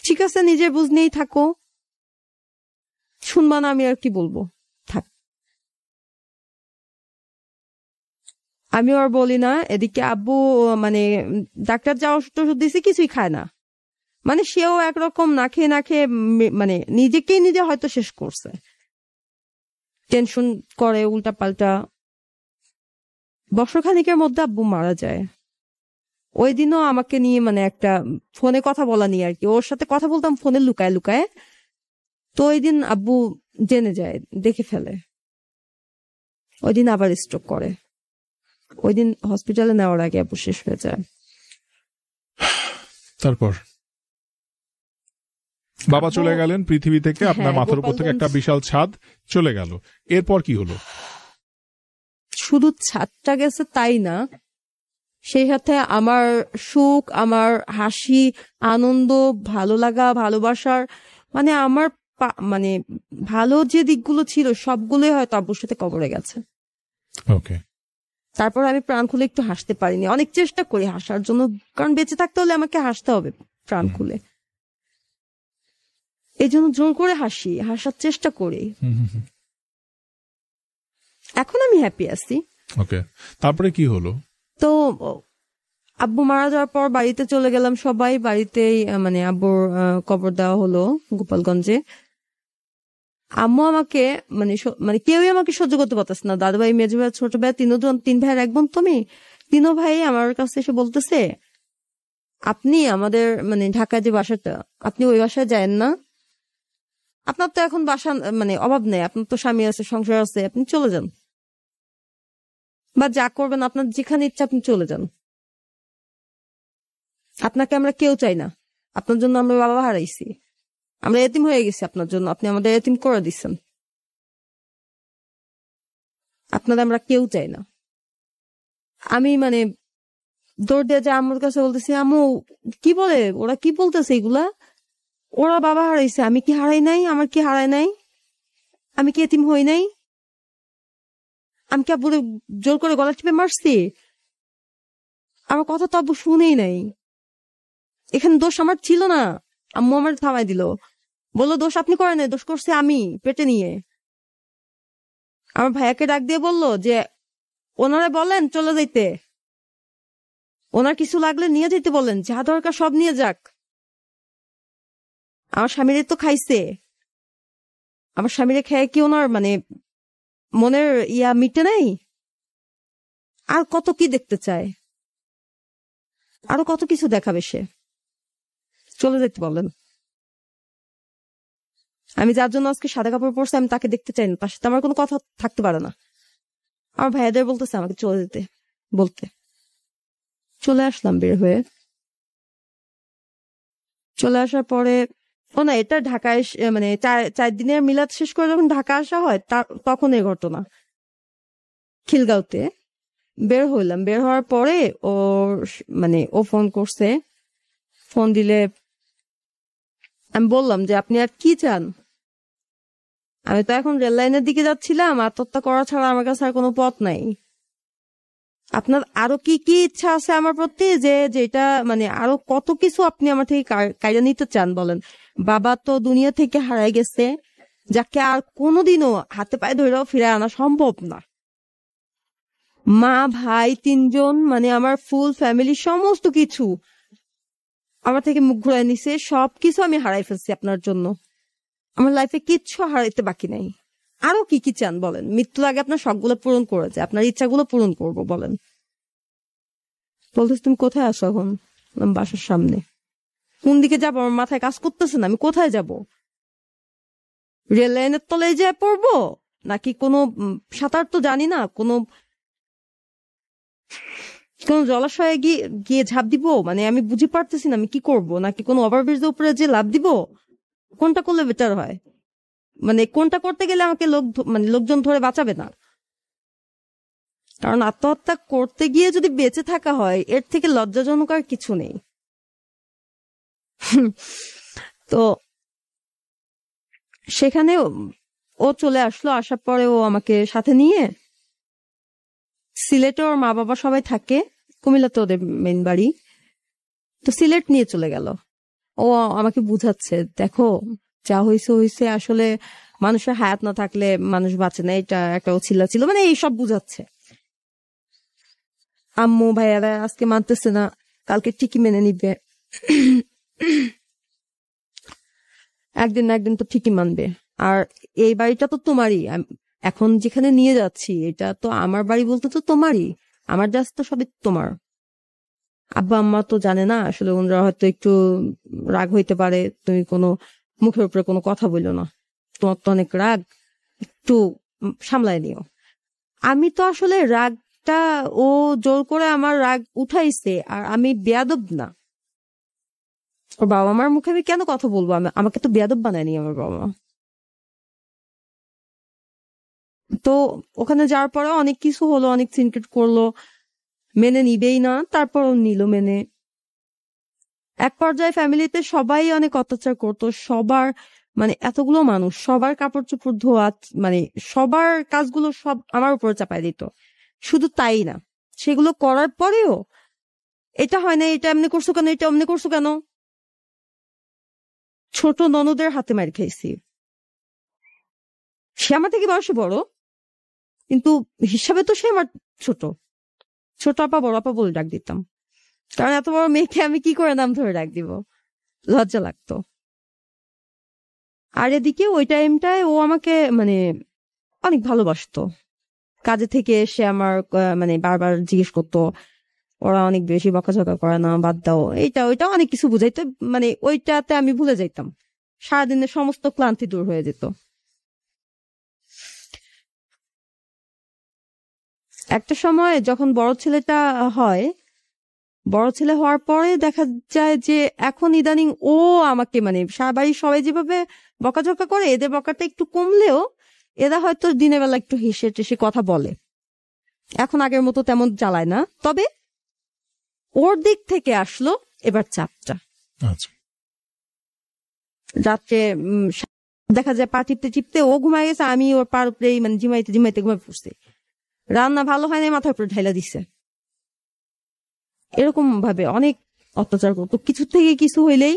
ঠিক আছে নিজের বুঝ নিয়েই থাকো, শুনবা না, আমি আর কি বলবো, থাক। আমিও আর বলি না। এদিকে আব্বু মানে ডাক্তার যা ওষুধ টষুধ দিছে কিছুই খায় না, মানে সেও একরকম না খেয়ে না খেয়ে মানে নিজেকেই নিজে হয়তো শেষ করছে, টেনশন করে উল্টা পাল্টা। বছর খানিকের মধ্যে আব্বু মারা যায়। ওই দিনও আমাকে নিয়ে মানে একটা ফোনে কথা বলা নিয়ে আর কি, ওর সাথে কথা বলতাম ফোনে লুকায় লুকায়। তো ওই দিন আব্বু জেনে যায়, দেখে ফেলে। ওই দিন আবার স্ট্রোক করে। ওই দিন হসপিটালে নেওয়ার আগে আব্বু শেষ হয়ে যায়। তারপর বাবা আব্বু চলে গেলেন পৃথিবী থেকে, আপনার হ্যাঁ মাথার উপর থেকে গোপালগঞ্জ, একটা বিশাল ছাদ চলে গেল। এরপর কি হলো? শুধু ছাদটা গেছে তাই না, সেই সাথে আমার সুখ, আমার হাসি, আনন্দ, ভালো লাগা, ভালোবাসার মানে আমার মানে ভালো যে দিকগুলো ছিল সবগুলোই হয়তো আব্বুর সাথে কবরে গেছে। ওকে তারপর আমি প্রাণ খুলে একটু হাসতে পারিনি, অনেক চেষ্টা করি হাসার জন্য, কারণ বেঁচে থাকতে হলে আমাকে হাসতে হবে প্রাণ খুলে, এই জন্য জোর করে হাসি, হাসার চেষ্টা করি। এখন আমি হ্যাপি আছি। ওকে তারপরে কি হলো? তো আব্বু মারা যাওয়ার পর বাড়িতে চলে গেলাম, সবাই বাড়িতেই মানে আব্বুর কবর দেওয়া হলো গোপালগঞ্জে। আম্মু আমাকে মানে মানে কেউই আমাকে সহ্য করতে পারতেছে না, দাদু ভাই, মেজো ভাই, ছোট ভাই, তিন ভাইয়ের এক বোন তুমি, তিনও ভাই আমার কাছে এসে বলতেছে আপনি আমাদের মানে ঢাকায় যে বাসাটা, আপনি ওই বাসায় যায়েন না, আপনার তো এখন বাসা মানে অভাব নেই, আপনার তো স্বামী আছে, সংসার আছে, আপনি চলে যান, বা যা করবেন আপনার যেখানে ইচ্ছা আপনি চলে যান, আপনাকে আমরা কেউ চাই না, আপনার জন্য আমরা বাবা হারাইছি, আমরা এতিম হয়ে গেছি আপনার জন্য, আপনি আমাদের এতিম করে দিচ্ছেন, আপনাদের আমরা কেউ চাই না। আমি মানে দৌড় দিয়ে যে আম্মুর কাছে বলতেছি, আম্মু কি বলে, ওরা কি বলতেছে এগুলা, ওরা বাবা হারাইছে, আমি কি হারাই নাই, আমার কি হারাই নাই, আমি কি এতিম হই নাই, আমি কি আব্বুরে জোর করে গলা টিপে মারছি, আমার কথা তো আব্বু শুনেই নাই। এখানে দোষ আমার ছিল না। আম্মু আমার থামাই দিল, বললো দোষ আপনি করেন নাই, দোষ করছে আমি পেটে নিয়ে। আমার ভাইয়াকে ডাক দিয়ে বলল যে ওনারা বলেন চলে যাইতে, ওনার কিছু লাগলে নিয়ে যেতে বলেন, যা দরকার সব নিয়ে যাক। আমার স্বামীরে তো খাইছে, আমার স্বামীরে খেয়ে কি ওনার মানে মনের মিটে নাই? আর কত কি দেখতে চায়, আরো কত কিছু দেখাবে সে। চলে যেতে বলেন। আমি যার জন্য আজকে সাদা কাপড় পরছি আমি তাকে দেখতে চাই না, তার সাথে আমার কোনো কথা থাকতে পারে না। আমার ভাইয়াদের বলতেছে আমাকে চলে যেতে বলতে। চলে আসলাম বের হয়ে। চলে আসার পরে ও না, এটা ঢাকায় মানে 4 দিনের মিলাদ শেষ করে যখন ঢাকা আসা হয় তখন এই ঘটনা। খিলগাঁওতে বের হইলাম, বের হওয়ার পরে ও ফোন করছে। ফোন দিলে আমি বললাম যে আপনি আর কি চান? আমি তো এখন রেল লাইনের দিকে যাচ্ছিলাম, আত্মহত্যা করা ছাড়া আমার কাছে আর কোনো পথ নাই। আপনার আরো কি কি ইচ্ছা আছে আমার প্রতি, যেটা মানে আরো কত কিছু আপনি আমার থেকে কাইরা নিতে চান বলেন? বাবা তো দুনিয়া থেকে হারাই গেছে, যাকে আর কোনোদিনও হাতে পায়ে ধরেও ফিরে আনা সম্ভব না। মা ভাই 3জন, মানে আমার ফুল ফ্যামিলি, সমস্ত কিছু আমার থেকে মুখ ঘুরাই নিছে। সবকিছু আমি হারাই ফেলছি আপনার জন্য। আমার লাইফে কিচ্ছু হারাইতে বাকি নাই। আরো কি কি চান বলেন? মৃত্যুর আগে আপনার শখগুলো পূরণ করে যায়, আপনার ইচ্ছাগুলো পূরণ করবো বলেন। বলতেছি তুমি কোথায় আসো এখন? বাসার সামনে। কোন দিকে যাবো আমার মাথায় কাজ করতেছে না, আমি কোথায় যাব? রেল লাইনের তলায় যেয়ে পড়বো, নাকি কোনো সাঁতার তো জানি না, কোনো জলাশয়ে গিয়ে গিয়ে ঝাঁপ দিব? মানে আমি বুঝে পারতেছি না আমি কি করব, নাকি কোনো ওভারব্রিজের উপরে যে লাফ দিব? কোনটা করলে বেটার হয়? মানে কোনটা করতে গেলে আমাকে লোকজন ধরে বাঁচাবে না? কারণ আত্মহত্যা করতে গিয়ে যদি বেঁচে থাকা হয়, এর থেকে লজ্জাজনক আর কিছু নেই। তো সেখানে ও চলে আসলো। আসার পরে ও আমাকে সাথে নিয়ে, সিলেটে ওর মা বাবা সবাই থাকে, কুমিল্লাতে ওদের মেইন বাড়ি, তো সিলেট নিয়ে চলে গেল। ও আমাকে বুঝাচ্ছে, দেখো যা হয়েছে হয়েছে, আসলে মানুষের হায়াত না থাকলে মানুষ বাঁচে না, এটা একটা অছিলা ছিল, মানে এইসব বুঝাচ্ছে। আম্মু ভাইয়ারা আজকে মানতেছে না, কালকে ঠিকই মেনে নিবে, একদিন না একদিন তো ঠিকই মানবে। আর এই বাড়িটা তো তোমারই, এখন যেখানে নিয়ে যাচ্ছি এটা তো আমার বাড়ি, বলতে তো তোমারই, আমার জাস্ট তো সবই তোমার। আব্বা আম্মা তো জানে না, আসলে ওনারা হয়তো একটু রাগ হইতে পারে, তুমি কোনো মুখের উপরে কোনো কথা বললো না, তোমার তো অনেক রাগ, একটু সামলায় নিও। আমি তো আসলে রাগটা, ও জোর করে আমার রাগ উঠাইছে, আর আমি বেয়াদব না। ওর বাবা মার মুখে আমি কেন কথা বলবো? আমাকে তো বেয়াদব বানায়নি আমার বাবা মা। তো ওখানে যাওয়ার পরে অনেক কিছু হলো, অনেক সিনক্রেট করলো, মেনে নিবেই না, তারপরও নিল মেনে। এক পর্যায়ে ফ্যামিলিতে সবাই অনেক অত্যাচার করতো, সবার মানে এতগুলো মানুষ সবার কাপড় চোপড় ধোয়া, মানে সবার কাজগুলো সব আমার উপরে চাপাই দিত। শুধু তাই না, সেগুলো করার পরেও এটা হয় না, এটা এমনি করছো কেন, এটা অমনি করছো কেন। ছোট ননদের হাতে মার খাইছি। সে আমার থেকে বয়সে বড়, কিন্তু হিসাবে তো সে আমার ছোট। ছোট আপা বড় আপা বলে ডাক দিতাম, কারণ এত বড় মেয়েকে আমি কি করে নাম ধরে ডাক দিব, লজ্জা লাগতো। আর এদিকে ওই টাইমটায় ও আমাকে মানে অনেক ভালোবাসতো। কাজে থেকে এসে আমার মানে বারবার জিজ্ঞেস করতো, ওরা অনেক বেশি বকাঝকা করে না, বাদ দাও, এইটা ওইটা অনেক কিছু বুঝাইতো। মানে ওইটাতে আমি ভুলে যাইতাম, সারাদিনের সমস্ত ক্লান্তি দূর হয়ে যেত। একটা সময় যখন বড় ছেলেটা হয়, বড় ছেলে হওয়ার পরে দেখা যায় যে এখন ইদানিং ও আমাকে মানে সারা বাড়ির সবাই যেভাবে বকাঝকা করে, এদের বকাটা একটু কমলেও এরা হয়তো দিনের বেলা একটু হেসে টেসে কথা বলে, এখন আগের মতো তেমন চালায় না। তবে ওর দিক থেকে আসলো এবার চাপটা। আচ্ছা। রাত্রে দেখা যায় পা টিপতে টিপতে ও ঘুমায় গেছে, আমি ওর পার উপরেই মানে জিমাইতে জিমাইতে ঘুমায় পড়ছি। রান্না ভালো হয় না, মাথার উপরে ঢাইলা দিচ্ছে। এরকম ভাবে অনেক অত্যাচার করতো, কিছু থেকে কিছু হইলেই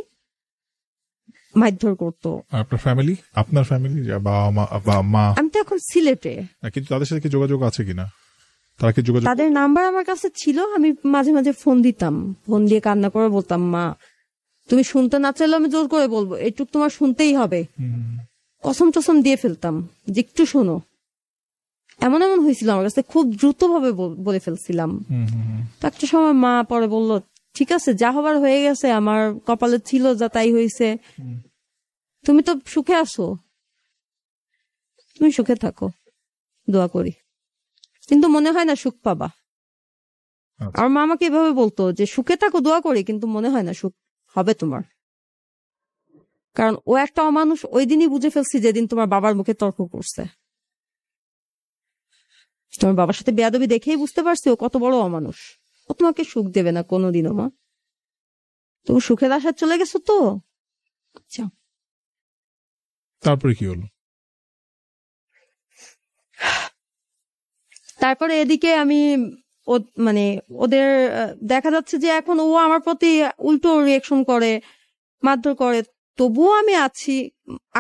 মারধর করতো। আর আপনার ফ্যামিলি বাবা মা, আমি তো এখন সিলেটে, কিন্তু তাদের সাথে কি যোগাযোগ আছে কিনা? তারা কি যোগাযোগ? তাদের নাম্বার আমার কাছে ছিল, আমি মাঝে মাঝে ফোন দিতাম, ফোন দিয়ে কান্না করে বলতাম, মা তুমি শুনতে না চাইলে আমি জোর করে বলবো, এইটুক তোমার শুনতেই হবে। কসম টসম দিয়ে ফেলতাম যে একটু শোনো। এমন এমন হয়েছিল আমার কাছে, খুব দ্রুত ভাবে বলে ফেলছিলাম। তো একটা সময় মা পরে বলল, ঠিক আছে যা হবার হয়ে গেছে, আমার কপালে ছিল যা তাই হয়েছে, তুমি তো সুখে আছো, তুমি সুখে থাকো, দোয়া করি, কিন্তু মনে হয় না সুখ পাবা। আর মা আমাকে এভাবে বলতো যে সুখে থাকো দোয়া করি, কিন্তু মনে হয় না সুখ হবে তোমার, কারণ ও একটা অমানুষ। ওই দিনই বুঝে ফেলছি যেদিন তোমার বাবার মুখে তর্ক করছে, তোমার বাবার সাথে বেয়াদবি দেখেই বুঝতে পারছি ও কত বড় অমানুষ। ও তোমাকে সুখ দেবে না কোনোদিনও মা, তুমি সুখের আশা চলে গেছো তো। আচ্ছা, তারপরে কি হলো? তারপরে এদিকে আমি মানে ওদের দেখা যাচ্ছে যে এখন ও আমার প্রতি উল্টো রিয়েকশন করে, মারধর করে, তবুও আমি আছি।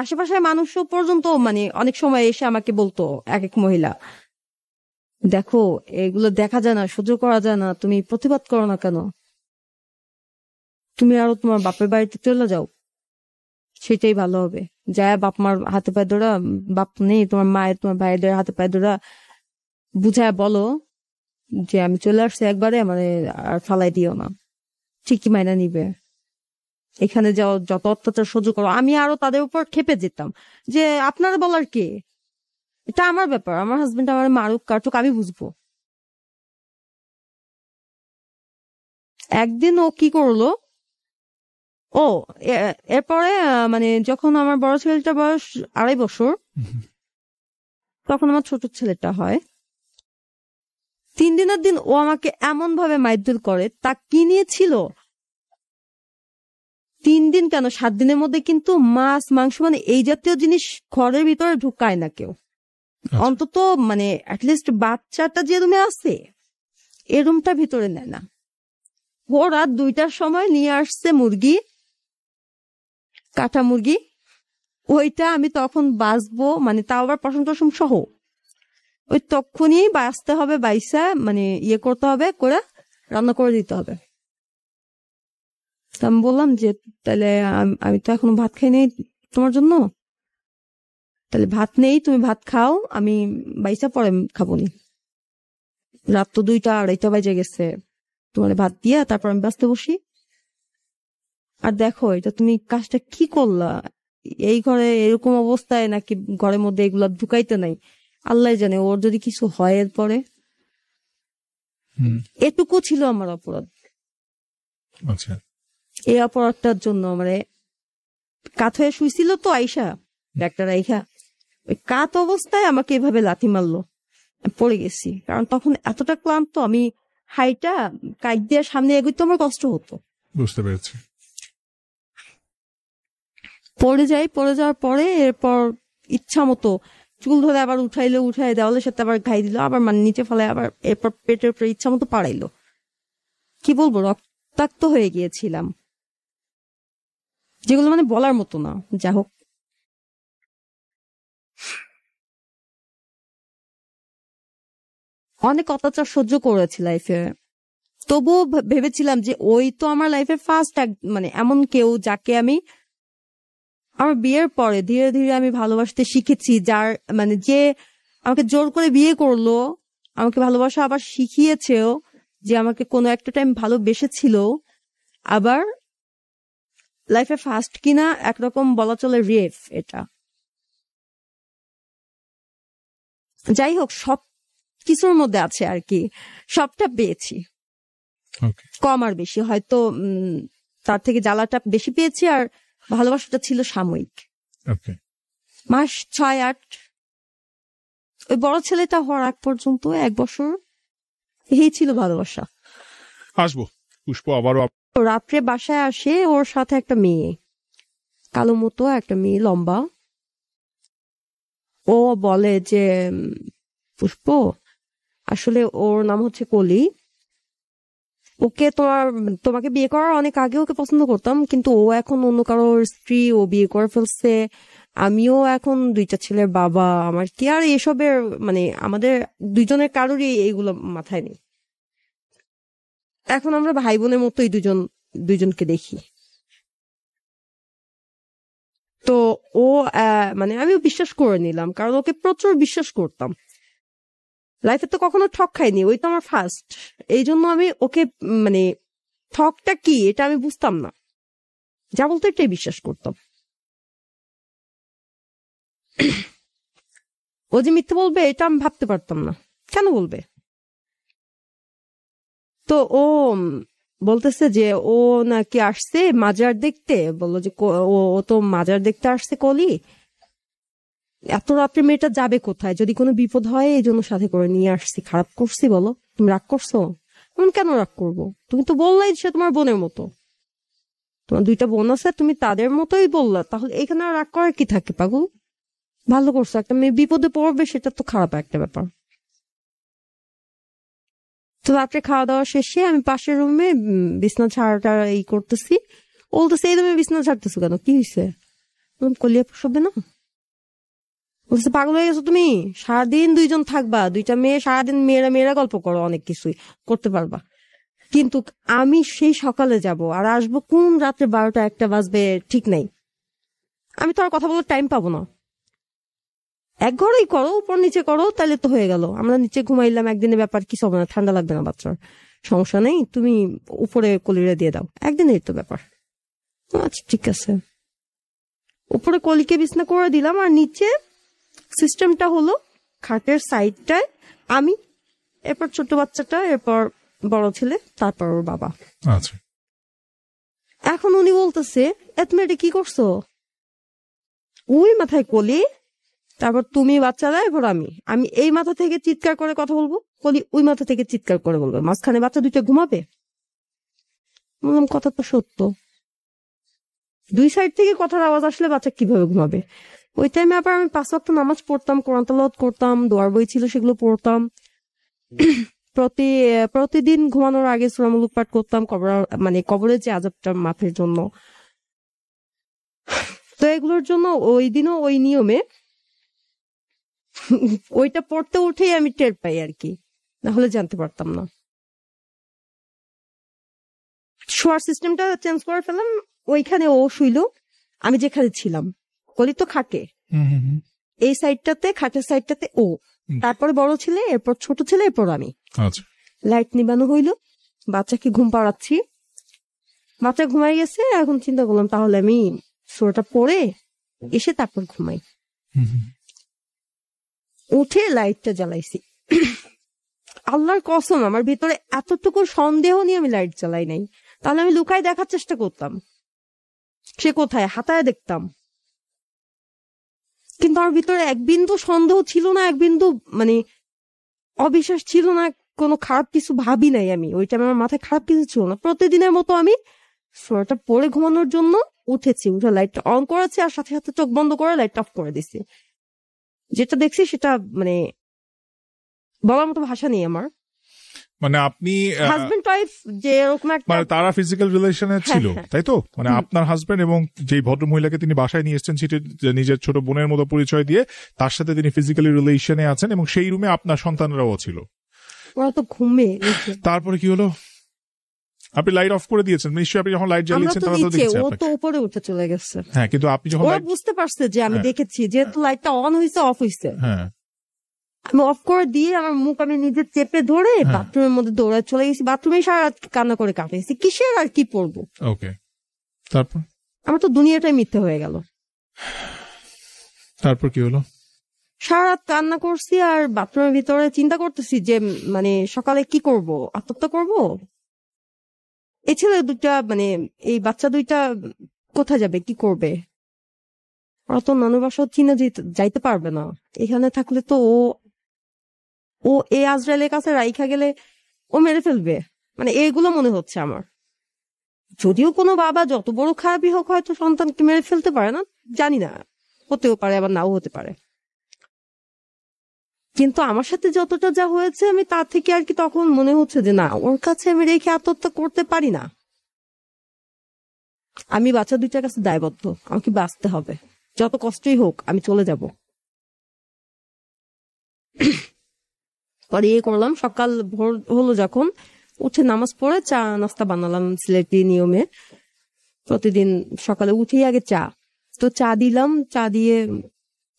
আশেপাশের মানুষও পর্যন্ত মানে অনেক সময় এসে আমাকে বলতো, এক এক মহিলা, দেখো এগুলো দেখা যায় না, সহ্য করা যায় না, তুমি প্রতিবাদ করো না কেন, তুমি আরো তোমার বাপের বাড়িতে চলে যাও, সেটাই ভালো হবে। যায় বাপ মার হাতে পায়ে ধরা, বাপ নেই তোমার মায়ের তোমার ভাইদের হাতে পায়ে ধরা বুঝায় বলো যে আমি চলে আসছি একবারে, মানে আর ফালাই দিও না, ঠিকই মাইনা নিবে। এখানে যাও, যত অত্যাচার সহ্য করো। আমি আরো তাদের উপর খেপে যেতাম যে আপনারা বলার কে, এটা আমার ব্যাপার, আমার হাজবেন্ড আমার মারুক কাটুক আমি বুঝবো। একদিন ও কি করলো, ও এরপরে মানে যখন আমার বড় ছেলেটার বয়স 2.5 বছর, তখন আমার ছোট ছেলেটা হয়। 3 দিনের দিন ও আমাকে এমন ভাবে মারধর করে, তা কি নিয়েছিল 3 দিন কেন 7 দিনের মধ্যে কিন্তু মাছ মাংস মানে এই জাতীয় জিনিস ঘরের ভিতরে ঢুকায় না কেউ। অন্তত মানে অ্যাটলিস্ট বাচ্চাটা যে রুমে আছে এই রুমটা ভিতরে নেয় না। ও রাত 2টার সময় নিয়ে আসছে মুরগি, কাটা মুরগি, ওইটা আমি তখন বাঁচবো, মানে তাও আবার পশম টসম সহ, ওই তখনই বাঁচতে হবে, বাইসা মানে ইয়ে করতে হবে, করে রান্না করে দিতে হবে। আমি বললাম যে তাহলে আমি তো এখনো ভাত খাই নাই তোমার জন্য, তাহলে ভাত নেই, তুমি ভাত খাও, আমি বাইসা পরে খাবো নি। রাত তো 2টা 2:30 বাজে গেছে, তোমার ভাত দিয়া তারপর আমি বাঁচতে বসি। আর দেখো এটা তুমি কাজটা কি করলা, এই ঘরে এরকম অবস্থায়, নাকি ঘরের মধ্যে এগুলা ঢুকাইতে নাই, আল্লাহ জানে ওর যদি কিছু হয় এরপরে। এটুকু ছিল আমার অপরাধ। আচ্ছা, এই অপরাধটার জন্য মানে কাত হয়ে শুইছিল তো আইসা ডাক্তার আইসা, ওই কাত অবস্থায় আমাকে এভাবে লাথি মারলো, পড়ে গেছি। কারণ তখন এতটা ক্লান্ত, আমি হাইটা কাইট দিয়ে সামনে এগোতে আমার কষ্ট হতো। বুঝতে পেরেছি। পড়ে যাওয়ার পরে এরপর ইচ্ছা মতো চুল ধরে আবার উঠাই দেওয়ালের সাথে আবার ঘাই দিল, আবার মানে নিচে ফেলায়, আবার এরপর পেটের উপরে ইচ্ছা মতো পাড়াইলো। কি বলবো, রক্তাক্ত হয়ে গিয়েছিলাম, যেগুলো মানে বলার মতো না। যা হোক, অনেক অত্যাচার সহ্য করেছি লাইফে, তবুও ভেবেছিলাম যে ওই তো আমার লাইফের ফার্স্ট মানে এমন কেউ যাকে আমি আমার বিয়ের পরে ধীরে ধীরে আমি ভালোবাসতে শিখেছি, যার মানে যে আমাকে জোর করে বিয়ে করলো, আমাকে ভালোবাসা আবার শিখিয়েছেও, যে আমাকে কোনো একটা টাইম ভালোবেসেছিল, আবার লাইফে ফার্স্ট কিনা একরকম বলা চলে রেফ। এটা যাই হোক, সব কিছুর মধ্যে আছে আর কি, সবটা পেয়েছি, কম আর বেশি হয়তো তার থেকে জ্বালাটা বেশি পেয়েছি, আর ভালোবাসাটা ছিল সাময়িক। মাস 6-8, ওই বড় ছেলেটা হওয়ার আগ পর্যন্ত 1 বছর এই ছিল ভালোবাসা। আসবো পুষ্প আবারও। রাত্রে বাসায় আসে, ওর সাথে একটা মেয়ে, কালো মতো একটা মেয়ে, লম্বা। ও বলে যে পুষ্প, আসলে ওর নাম হচ্ছে কলি, ও ওকে তোমাকে বিয়ে করার অনেক আগে ওকে পছন্দ করতাম, কিন্তু ও এখন অন্য কারোর স্ত্রী, ও বিয়ে করে ফেলছে। আমিও এখন 2টা ছেলের বাবা, আমার কি আর এসবের মানে আমাদের দুইজনের কারোরই এইগুলো মাথায় নেই। এখন আমরা ভাই বোনের মতোই দুইজনকে দেখি। তো ও মানে আমিও বিশ্বাস করে নিলাম, কারণ ওকে প্রচুর বিশ্বাস করতাম। লাইফে তো কখনো ঠক খাইনি, ওই তো আমার ফার্স্ট। এই জন্য আমি ওকে মানে ঠকটা কি এটা আমি বুঝতাম না, যা বলতো এটাই বিশ্বাস করতাম। ও যে মিথ্যে বলবে এটা আমি ভাবতে পারতাম না, কেন বলবে? তো ও বলতেছে যে ও নাকি আসছে মাজার দেখতে, বললো যে ও তো মাজার দেখতে আসছে কলি, এত রাত্রে মেয়েটা যাবে কোথায়, যদি কোনো বিপদ হয় এই জন্য সাথে করে নিয়ে আসছি। খারাপ করছি বলো? তুমি রাগ করছো? কেন রাগ করবো? তুমি তো বললাই সে তোমার বোনের মতো, তোমার 2টা বোন আছে, তুমি তাদের মতোই বললা, তাহলে এখানে আর রাগ করার কি থাকে পাগল? ভালো করছো, একটা মেয়ে বিপদে পড়বে সেটা তো খারাপ একটা ব্যাপার। তো রাত্রে খাওয়া দাওয়া শেষে আমি পাশের রুমে বিছনা ছাড়াটা এই করতেছি, বলতেছে এই রুমে বিছনা ছাড়তেছো কেন, কি হয়েছে? কলিয়া পোষাবে না? বলছে পাগল হয়ে গেছো তুমি, সারাদিন 2জন থাকবা, 2টা মেয়ে, সারাদিন মেয়েরা গল্প করো, অনেক কিছুই করতে পারবা, কিন্তু আমি সেই সকালে যাব আর আসবো কোন রাত্রে 12টা 1টা বাজবে ঠিক নাই, আমি তো আর কথা বলার টাইম পাবো না। এক ঘরেই করো, উপর নিচে করো, তাহলে তো হয়ে গেল। আমরা নিচে ঘুমাইলাম, একদিনের ব্যাপার, কিছু হবে না, ঠান্ডা লাগবে না বাচ্চার, সমস্যা নেই, তুমি উপরে কলিরে দিয়ে দাও, একদিনের তো ব্যাপার। আচ্ছা ঠিক আছে, উপরে কলিকে বিছনা করে দিলাম, আর নিচে সিস্টেমটা হলো খাটের সাইডটায় আমি, এরপর ছোট বাচ্চাটা, এরপর বড় ছেলে, তারপর ওর বাবা। আচ্ছা, এখন উনি বলতেছে তুমি এটা কি করছো? ওই মাথায় কলি, তারপর তুমি বাচ্চারা, এরপর আমি এই মাথা থেকে চিৎকার করে কথা বলবো, কলি ওই মাথা থেকে চিৎকার করে বলবো, মাঝখানে বাচ্চা 2টা ঘুমাবে? বললাম কথা তো সত্য, 2 সাইড থেকে কথার আওয়াজ আসলে বাচ্চা কিভাবে ঘুমাবে? ওই টাইমে আবার আমি 5 ওয়াক্ত নামাজ পড়তাম, কোরআন তেলাওয়াত করতাম, দোয়ার বই ছিল সেগুলো পড়তাম, প্রতিদিন ঘুমানোর আগে সূরা মুলুক পাঠ করতাম, কবরের যে আযাবটা মাফের জন্য। তো এগুলোর জন্য ওই দিনও ওই নিয়মে ওইটা পড়তে উঠেই আমি টের পাই আর কি, না হলে জানতে পারতাম না। শোয়ার সিস্টেমটা চেঞ্জ করে ফেললাম, ওইখানে ও শুইল, আমি যেখানে ছিলাম, কলি তো খাটে এই সাইডটাতে, খাটের সাইডটাতে ও, তারপরে বড় ছেলে, এরপর ছোট ছেলে, এরপর আমি। লাইট নিবানো হইল, বাচ্চাকে ঘুম পাড়াচ্ছি, বাচ্চা ঘুমাই গেছে। এখন চিন্তা করলাম তাহলে আমি সূরাটা পড়ে এসে তারপর ঘুমাই। উঠে লাইটটা জ্বালাইছি, আল্লাহর কসম আমার ভিতরে এতটুকু সন্দেহ নিয়ে আমি লাইট জ্বালাই নাই, তাহলে আমি লুকাই দেখার চেষ্টা করতাম সে কোথায়, হাতায় দেখতাম, কিন্তু আমার ভিতরে এক বিন্দু সন্দেহ ছিল না, এক বিন্দু মানে অবিশ্বাস ছিল না, কোনো খারাপ কিছু ভাবি নাই আমি ওই টাইমে, আমার মাথায় খারাপ কিছু ছিল না। প্রতিদিনের মতো আমি সূরাটা পড়ে ঘুমানোর জন্য উঠেছি, উঠে লাইটটা অন করেছি, আর সাথে সাথে চোখ বন্ধ করে লাইট অফ করে দিছি। যেটা দেখছি সেটা মানে বলার মতো ভাষা নেই আমার। মানে আপনি হাজবেন্ড ওয়াইফ যে এরকম একটা, মানে তারা ফিজিক্যাল রিলেশনে ছিল, তাই তো? মানে আপনার হাজবেন্ড এবং যেই ভদ্র মহিলাকে তিনি বাসায় নিয়ে এসেছেন, সেটি নিজের ছোট বোনের মতো পরিচয় দিয়ে তার সাথে তিনি ফিজিক্যালি রিলেশনে আছেন, এবং সেই রুমে আপনার সন্তানরাও ছিল। ওরা তো ঘুমে। তারপরে কি হলো? আপনি লাইট অফ করে দিয়েছেন নিশ্চয়ই, আপনি যখন লাইট জ্বালিয়েছেন তারা তো দেখছে, ও তো উপরে উঠে চলে গেছে। হ্যাঁ, কিন্তু আপনি যখন ওরা বুঝতে পারছে যে আমি দেখেছি, যেহেতু লাইটটা অন হয়েছে অফ হয়েছে, হ্যাঁ, আমি অফ করে দিয়ে আমার মুখ আমি নিজে চেপে ধরে বাথরুমের মধ্যে দৌড়ায় চলে গেছি, বাথরুমে সারা রাত কান্না করে কাটিয়েছি, কিসের আর কি পড়বো। ওকে, তারপর আমার তো দুনিয়াটাই মিথ্যে হয়ে গেল। তারপর কি হলো? সারা রাত কান্না করছি, আর বাথরুমের ভিতরে চিন্তা করতেছি যে মানে সকালে কি করব, আত্মহত্যা করব। এই ছেলে 2টা মানে এই বাচ্চা 2টা কোথায় যাবে, কি করবে? ওরা তো নানু বাসা চিনে যাইতে পারবে না, এখানে থাকলে তো ও এই আজরাইলের কাছে রাইখা গেলে ও মেরে ফেলবে, মানে এইগুলো মনে হচ্ছে আমার। যদিও কোনো বাবা যত বড় খারাপই হোক হয়তো সন্তানকে মেরে ফেলতে পারে না, জানি না, হতেও পারে আবার নাও হতে পারে। কিন্তু আমার সাথে যতটা যা হয়েছে আমি তার থেকে আর কি তখন মনে হচ্ছে যে না, ওর কাছে আমি রেখে আত্মহত্যা করতে পারি না। আমি বাচ্চা দুইটার কাছে দায়বদ্ধ, আমাকে বাঁচতে হবে, যত কষ্টই হোক আমি চলে যাব। পরে করলাম, সকাল ভোর হলো যখন, উঠে নামাজ পড়ে চা নাস্তা বানালাম সিলেটি নিয়মে। প্রতিদিন সকালে উঠেই আগে চা, তো চা দিলাম। চা দিয়ে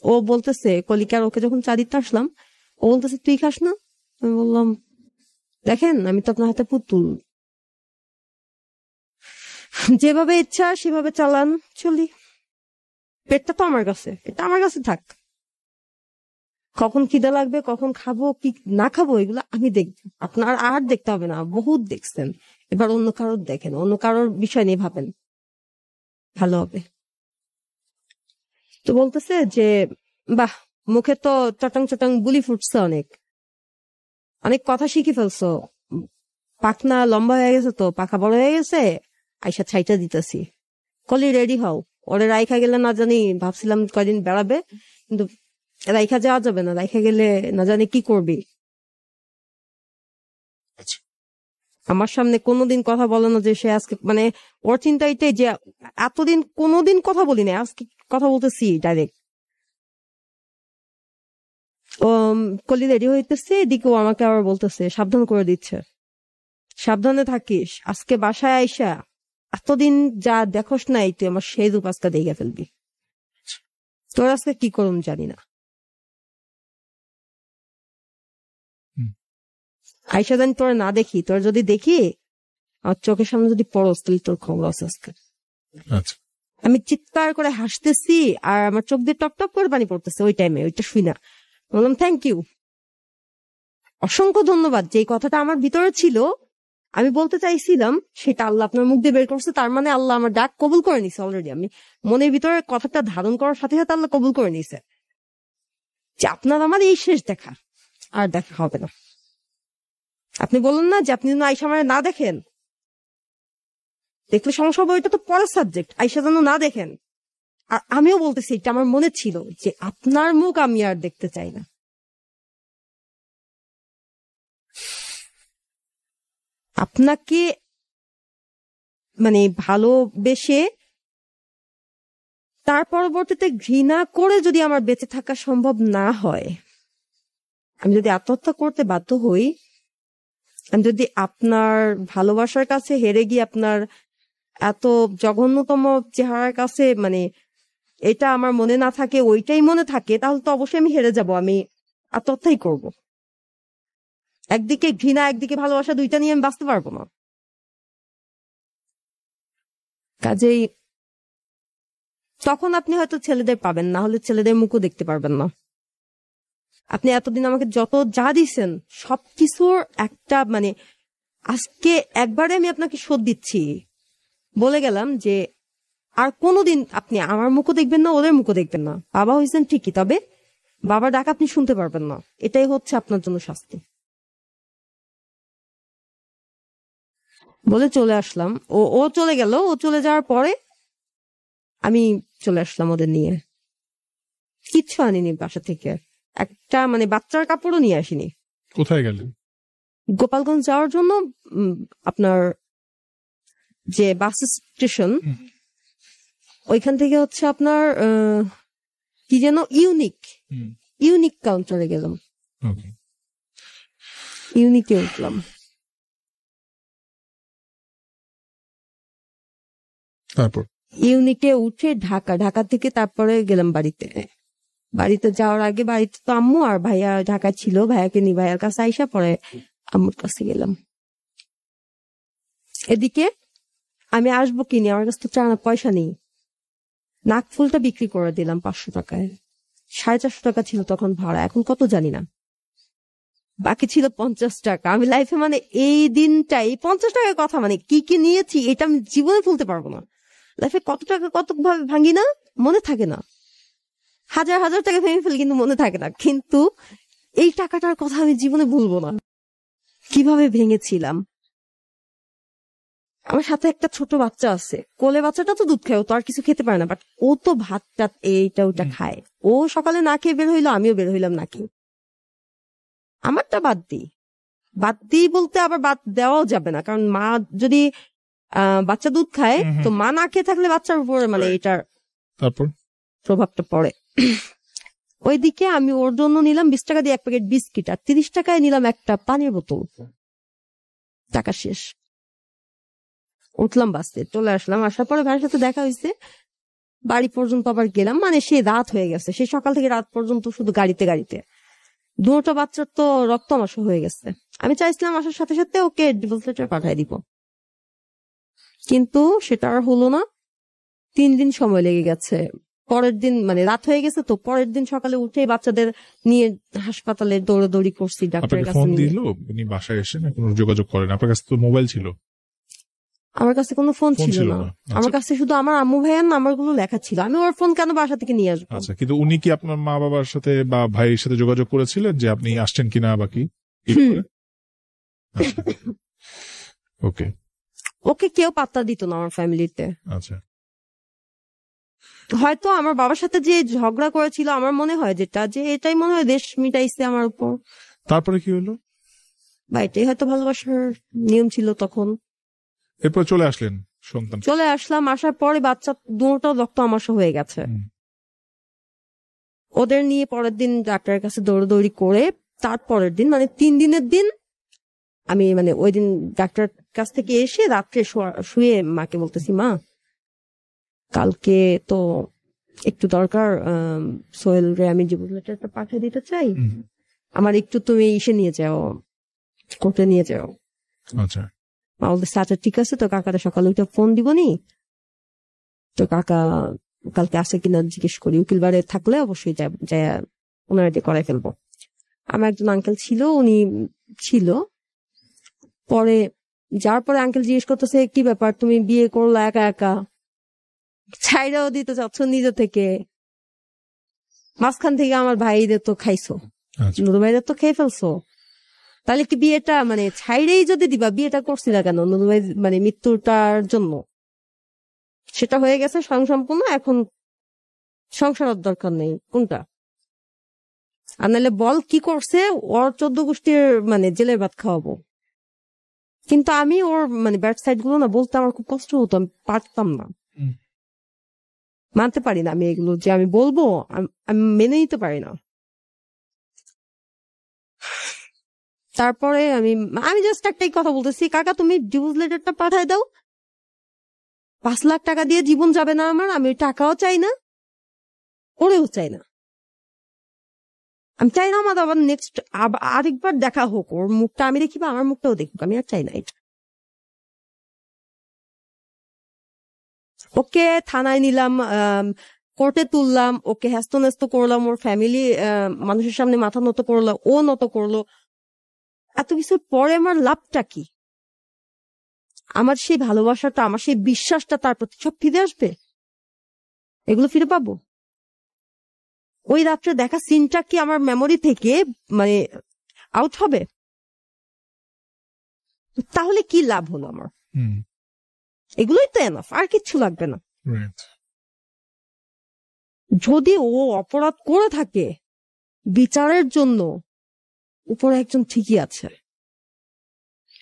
ও বলতেছে, কলিকার ওকে যখন চা দিতে আসলাম, ও বলতেছে তুই খাস না? আমি বললাম দেখেন আমি তো আপনার হাতে পুতুল, যেভাবে ইচ্ছা সেভাবে চালান, চলি। পেটটা তো আমার কাছে, এটা আমার কাছে থাক। কখন খিদে লাগবে, কখন খাবো কি না খাবো, এগুলো আমি দেখবো, আপনার আর দেখতে হবে না, বহুত দেখছেন। এবার অন্য কারোর দেখেন, অন্য কারোর বিষয় নিয়ে ভাবেন, ভালো হবে। তো বলতেছে যে বাহ, মুখে তো চটাং চটাং বুলি ফুটছে, অনেক অনেক কথা শিখে ফেলছো, পাখনা লম্বা হয়ে গেছে, তো পাখা বড় হয়ে গেছে, আইসা ছাইটা দিতেছি। কলি রেডি হও, ওরে রাইখা গেলে না জানি, ভাবছিলাম কয়দিন বেড়াবে, কিন্তু রাইখা যাওয়া যাবে না, রাইখা গেলে না জানি কি করবি। আচ্ছা। আমার সামনে কোনোদিন কথা বলে না যে সে আজকে, মানে ওর চিন্তা এটাই যে এতদিন কোনোদিন কথা বলি না, আজকে কথা বলতেছি ডাইরেক্ট। ও কলি রেডি হইতেছে, এদিকে ও আমাকে আবার বলতেছে, সাবধান করে দিচ্ছে, সাবধানে থাকিস, আজকে বাসায় আইসা এতদিন যা দেখোস নাই তুই আমার সেই রূপ আজকে দেখে ফেলবি, তোর আজকে কি করুম জানি না। আইসা জানি তোর না দেখি, তোর যদি দেখি আমার চোখের সামনে যদি পড়স, তাহলে তোর খবর আছে আজকে। আচ্ছা। আমি চিৎকার করে হাসতেছি আর আমার চোখ দিয়ে টপ টপ করে পানি পড়তেছে ওই টাইমে, ওইটা শুই না। বললাম থ্যাংক ইউ, অসংখ্য ধন্যবাদ, যে কথাটা আমার ভিতরে ছিল আমি বলতে চাইছিলাম সেটা আল্লাহ আপনার মুখ দিয়ে বের করছে, তার মানে আল্লাহ আমার ডাক কবুল করে নিছে অলরেডি। আমি মনের ভিতরে কথাটা ধারণ করার সাথে সাথে আল্লাহ কবুল করে নিছে যে আপনার আমার এই শেষ দেখা, আর দেখা হবে না। আপনি বলুন না যে আপনি যেন আইসা আমার না দেখেন, দেখলে সমস্যা হবে, ওইটা তো পরের সাবজেক্ট, আইসা যেন না দেখেন। আর আমিও বলতেছি, এটা আমার মনে ছিল যে আপনার মুখ আমি আর দেখতে চাই না। আপনাকে মানে ভালোবেসে তার পরবর্তীতে ঘৃণা করে যদি আমার বেঁচে থাকা সম্ভব না হয়, আমি যদি আত্মহত্যা করতে বাধ্য হই, আমি যদি আপনার ভালোবাসার কাছে হেরে গিয়ে আপনার এত জঘন্যতম চেহারার কাছে, মানে এটা আমার মনে না থাকে, ওইটাই মনে থাকে, তাহলে তো অবশ্যই আমি হেরে যাব, আমি আত্মহত্যাই করব। একদিকে ঘৃণা একদিকে ভালোবাসা, দুইটা নিয়ে আমি বাঁচতে পারবো না। কাজেই তখন আপনি হয়তো ছেলেদের পাবেন না, হলে ছেলেদের মুখও দেখতে পারবেন না। আপনি এতদিন আমাকে যত যা দিচ্ছেন সবকিছুর একটা, মানে আজকে একবারে আমি আপনাকে শোধ দিচ্ছি, বলে গেলাম যে আর কোনোদিন আপনি আমার মুখও দেখবেন না, ওদের মুখও দেখবেন না। বাবা হয়েছেন ঠিকই, তবে বাবার ডাক আপনি শুনতে পারবেন না, এটাই হচ্ছে আপনার জন্য শাস্তি। বলে চলে আসলাম। ও ও চলে গেল, ও চলে যাওয়ার পরে আমি চলে আসলাম ওদের নিয়ে। কিচ্ছু আনিনি বাসা থেকে, একটা মানে বাচ্চার কাপড়ও নিয়ে আসিনি। কোথায় গেলেন? গোপালগঞ্জ যাওয়ার জন্য আপনার যে বাস স্টেশন, ওইখান থেকে হচ্ছে আপনার কি যেন ইউনিক কাউন্টারে গেলাম, ইউনিকে উঠলাম। তারপর ইউনিকে উঠে ঢাকা থেকে তারপরে গেলাম বাড়িতে। বাড়িতে যাওয়ার আগে বাড়িতে তো আম্মু আর ভাইয়া ঢাকা ছিল, ভাইয়াকে নি ভাইয়ার কাছে আইসা পরে আম্মুর কাছে গেলাম। এদিকে আমি আসবো কিনি, আমার কাছে তো চানা পয়সা নেই। নাক ফুলটা বিক্রি করে দিলাম 500 টাকায়, 450 টাকা ছিল তখন ভাড়া, এখন কত জানি না। বাকি ছিল 50 টাকা। আমি লাইফে মানে এই দিনটাই 50 টাকার কথা, মানে কি কি নিয়েছি এটা আমি জীবনে ভুলতে পারবো না। লাইফে কত টাকা কত ভাবে ভাঙি না, মনে থাকে না, হাজার হাজার টাকা ভেঙে ফেলি কিন্তু মনে থাকে না। কিন্তু এই টাকাটার কথা আমি জীবনে ভুলবো না, কিভাবে ভেঙেছিলাম। আমার সাথে একটা ছোট বাচ্চা আছে, কোলে বাচ্চাটা তো দুধ খায়, ও তো আর কিছু খেতে পারে না, বাট ও তো ভাত টাত এইটা ওটা খায়। ও সকালে না খেয়ে বের হইলো, আমিও বের হইলাম না খেয়ে। আমারটা বাদ দিই বলতে আবার বাদ দেওয়াও যাবে না, কারণ মা যদি বাচ্চা দুধ খায় তো মা না খেয়ে থাকলে বাচ্চার উপরে মানে এটার তারপর প্রভাবটা পড়ে। ওইদিকে আমি ওর জন্য নিলাম 20 টাকা দিয়ে 1 প্যাকেট বিস্কিট, আর 30 টাকায় নিলাম একটা পানির বোতল। টাকা শেষ। উঠলাম বাসে, চলে আসলাম। আসার পরে ভাইয়ের সাথে দেখা হয়েছে, বাড়ি পর্যন্ত আবার গেলাম। মানে সেই রাত হয়ে গেছে, সেই সকাল থেকে রাত পর্যন্ত শুধু গাড়িতে। দুটো বাচ্চার তো রক্তমাংস হয়ে গেছে। আমি চাইছিলাম আসার সাথে সাথে ওকে ডিভোর্স লেটার পাঠিয়ে দিব, কিন্তু সেটা আর হলো না। 3 দিন সময় লেগে গেছে। পরের দিন মানে রাত হয়ে গেছে, তো পরের দিন সকালে উঠে বাচ্চাদের নিয়ে হাসপাতালে দৌড়াদৌড়ি করছি ডাক্তারের আপনাকে কাছে ফোন নিয়ে। দিল, উনি বাসায় এসে না কোনো যোগাযোগ করেন? আপনার কাছে তো মোবাইল ছিল? আমার কাছে কোনো ফোন ছিল ছিল না। না। আচ্ছা। আমার কাছে শুধু আমার আম্মু ভাইয়ের নাম্বারগুলো লেখা ছিল। আমি ওর ফোন কেন বাসা থেকে নিয়ে আসবো? আচ্ছা, কিন্তু উনি কি আপনার মা বাবার সাথে বা ভাইয়ের সাথে যোগাযোগ করেছিলেন যে আপনি আসছেন কিনা বা কি? ওকে। ওকে কেউ পাত্তা দিত না আমার ফ্যামিলিতে। আচ্ছা, হয়তো আমার বাবার সাথে যে ঝগড়া করেছিল, আমার মনে হয় যে এটাই মনে হয় দেশ মিটাইছে আমার উপর, তারপরে কি হলো? বা এটাই হয়তো ভালোবাসার নিয়ম ছিল তখন। এরপর চলে আসলেন সন্তান? চলে আসলাম। আসার পরে বাচ্চা দুটো রক্ত আমাশা হয়ে গেছে। ওদের নিয়ে পরের দিন ডাক্তারের কাছে দৌড়াদৌড়ি করে, তারপরের দিন মানে 3 দিনের দিন আমি মানে ওই দিন ডাক্তার কাছ থেকে এসে রাত্রে শুয়ে মাকে বলতেছি, মা কালকে তো একটু দরকার, সোহেল রে আমি ডিভোর্স লেটারটা পাঠিয়ে দিতে চাই, আমার একটু তুমি ইসে নিয়ে যাও, কোর্টে নিয়ে যাও। আচ্ছা, মা বলতেছে আচ্ছা ঠিক আছে, তো কাকাটা সকালে উঠে ফোন দিবনি, তো কাকা কালকে আসে কিনা জিজ্ঞেস করি, উকিল বাড়ি থাকলে অবশ্যই যায় ওনার দিয়ে করাই ফেলবো। আমার একজন আঙ্কেল ছিল, উনি ছিল। পরে যার পরে আঙ্কেল জিজ্ঞেস করতেছে কি ব্যাপার, তুমি বিয়ে করলো একা একা, ছাইরাও দিতে চাচ্ছ নিজে থেকে, মাঝখান থেকে আমার ভাইদের তো খাইছো, আচ্ছা। নুরু ভাইদের তো খেয়ে ফেলছো, তাহলে কি বিয়েটা মানে ছাইরেই যদি দিবা, বিয়েটা করছিলা কেন নুরু ভাই মানে মৃত্যুটার জন্য? সেটা হয়ে গেছে স্বয়ংসম্পূর্ণ, এখন সংসারের দরকার নেই কোনটা? আর নাহলে বল কি করছে, ওর 14 গোষ্ঠীর মানে জেলের ভাত খাওয়াবো। কিন্তু আমি ওর মানে ব্যাড সাইড গুলো না বলতে আমার খুব কষ্ট হতো, আমি পারতাম না, মানতে পারি না আমি এগুলো যে আমি বলবো, আমি মেনে নিতে পারি না। তারপরে আমি জাস্ট একটাই কথা বলতেছি, কাকা তুমি ডিভোর্স লেটারটা পাঠায় দাও, 5 লাখ টাকা দিয়ে জীবন যাবে না আমার, আমি টাকাও চাই না, ওরেও চাই না। আমি চাই না আমার আবার নেক্সট আরেকবার দেখা হোক, ওর মুখটা আমি দেখি বা আমার মুখটাও দেখুক, আমি আর চাই না এটা। ওকে থানায় নিলাম, কোর্টে তুললাম, ওকে হ্যাস্ত ন্যস্ত করলাম, ওর ফ্যামিলি মানুষের সামনে মাথা নত করলো, ও নত করলো। এত কিছুর পরে আমার লাভটা কি? আমার সেই ভালোবাসাটা, আমার সেই বিশ্বাসটা তার প্রতি সব ফিরে আসবে? এগুলো ফিরে পাবো? ওই রাত্রে দেখা সিনটা কি আমার মেমোরি থেকে মানে আউট হবে? তাহলে কি লাভ হলো আমার? এগুলোই তো এনাফ, আর কিচ্ছু লাগবে না। যদি ও অপরাধ করে থাকে, বিচারের জন্য উপরে একজন ঠিকই আছে,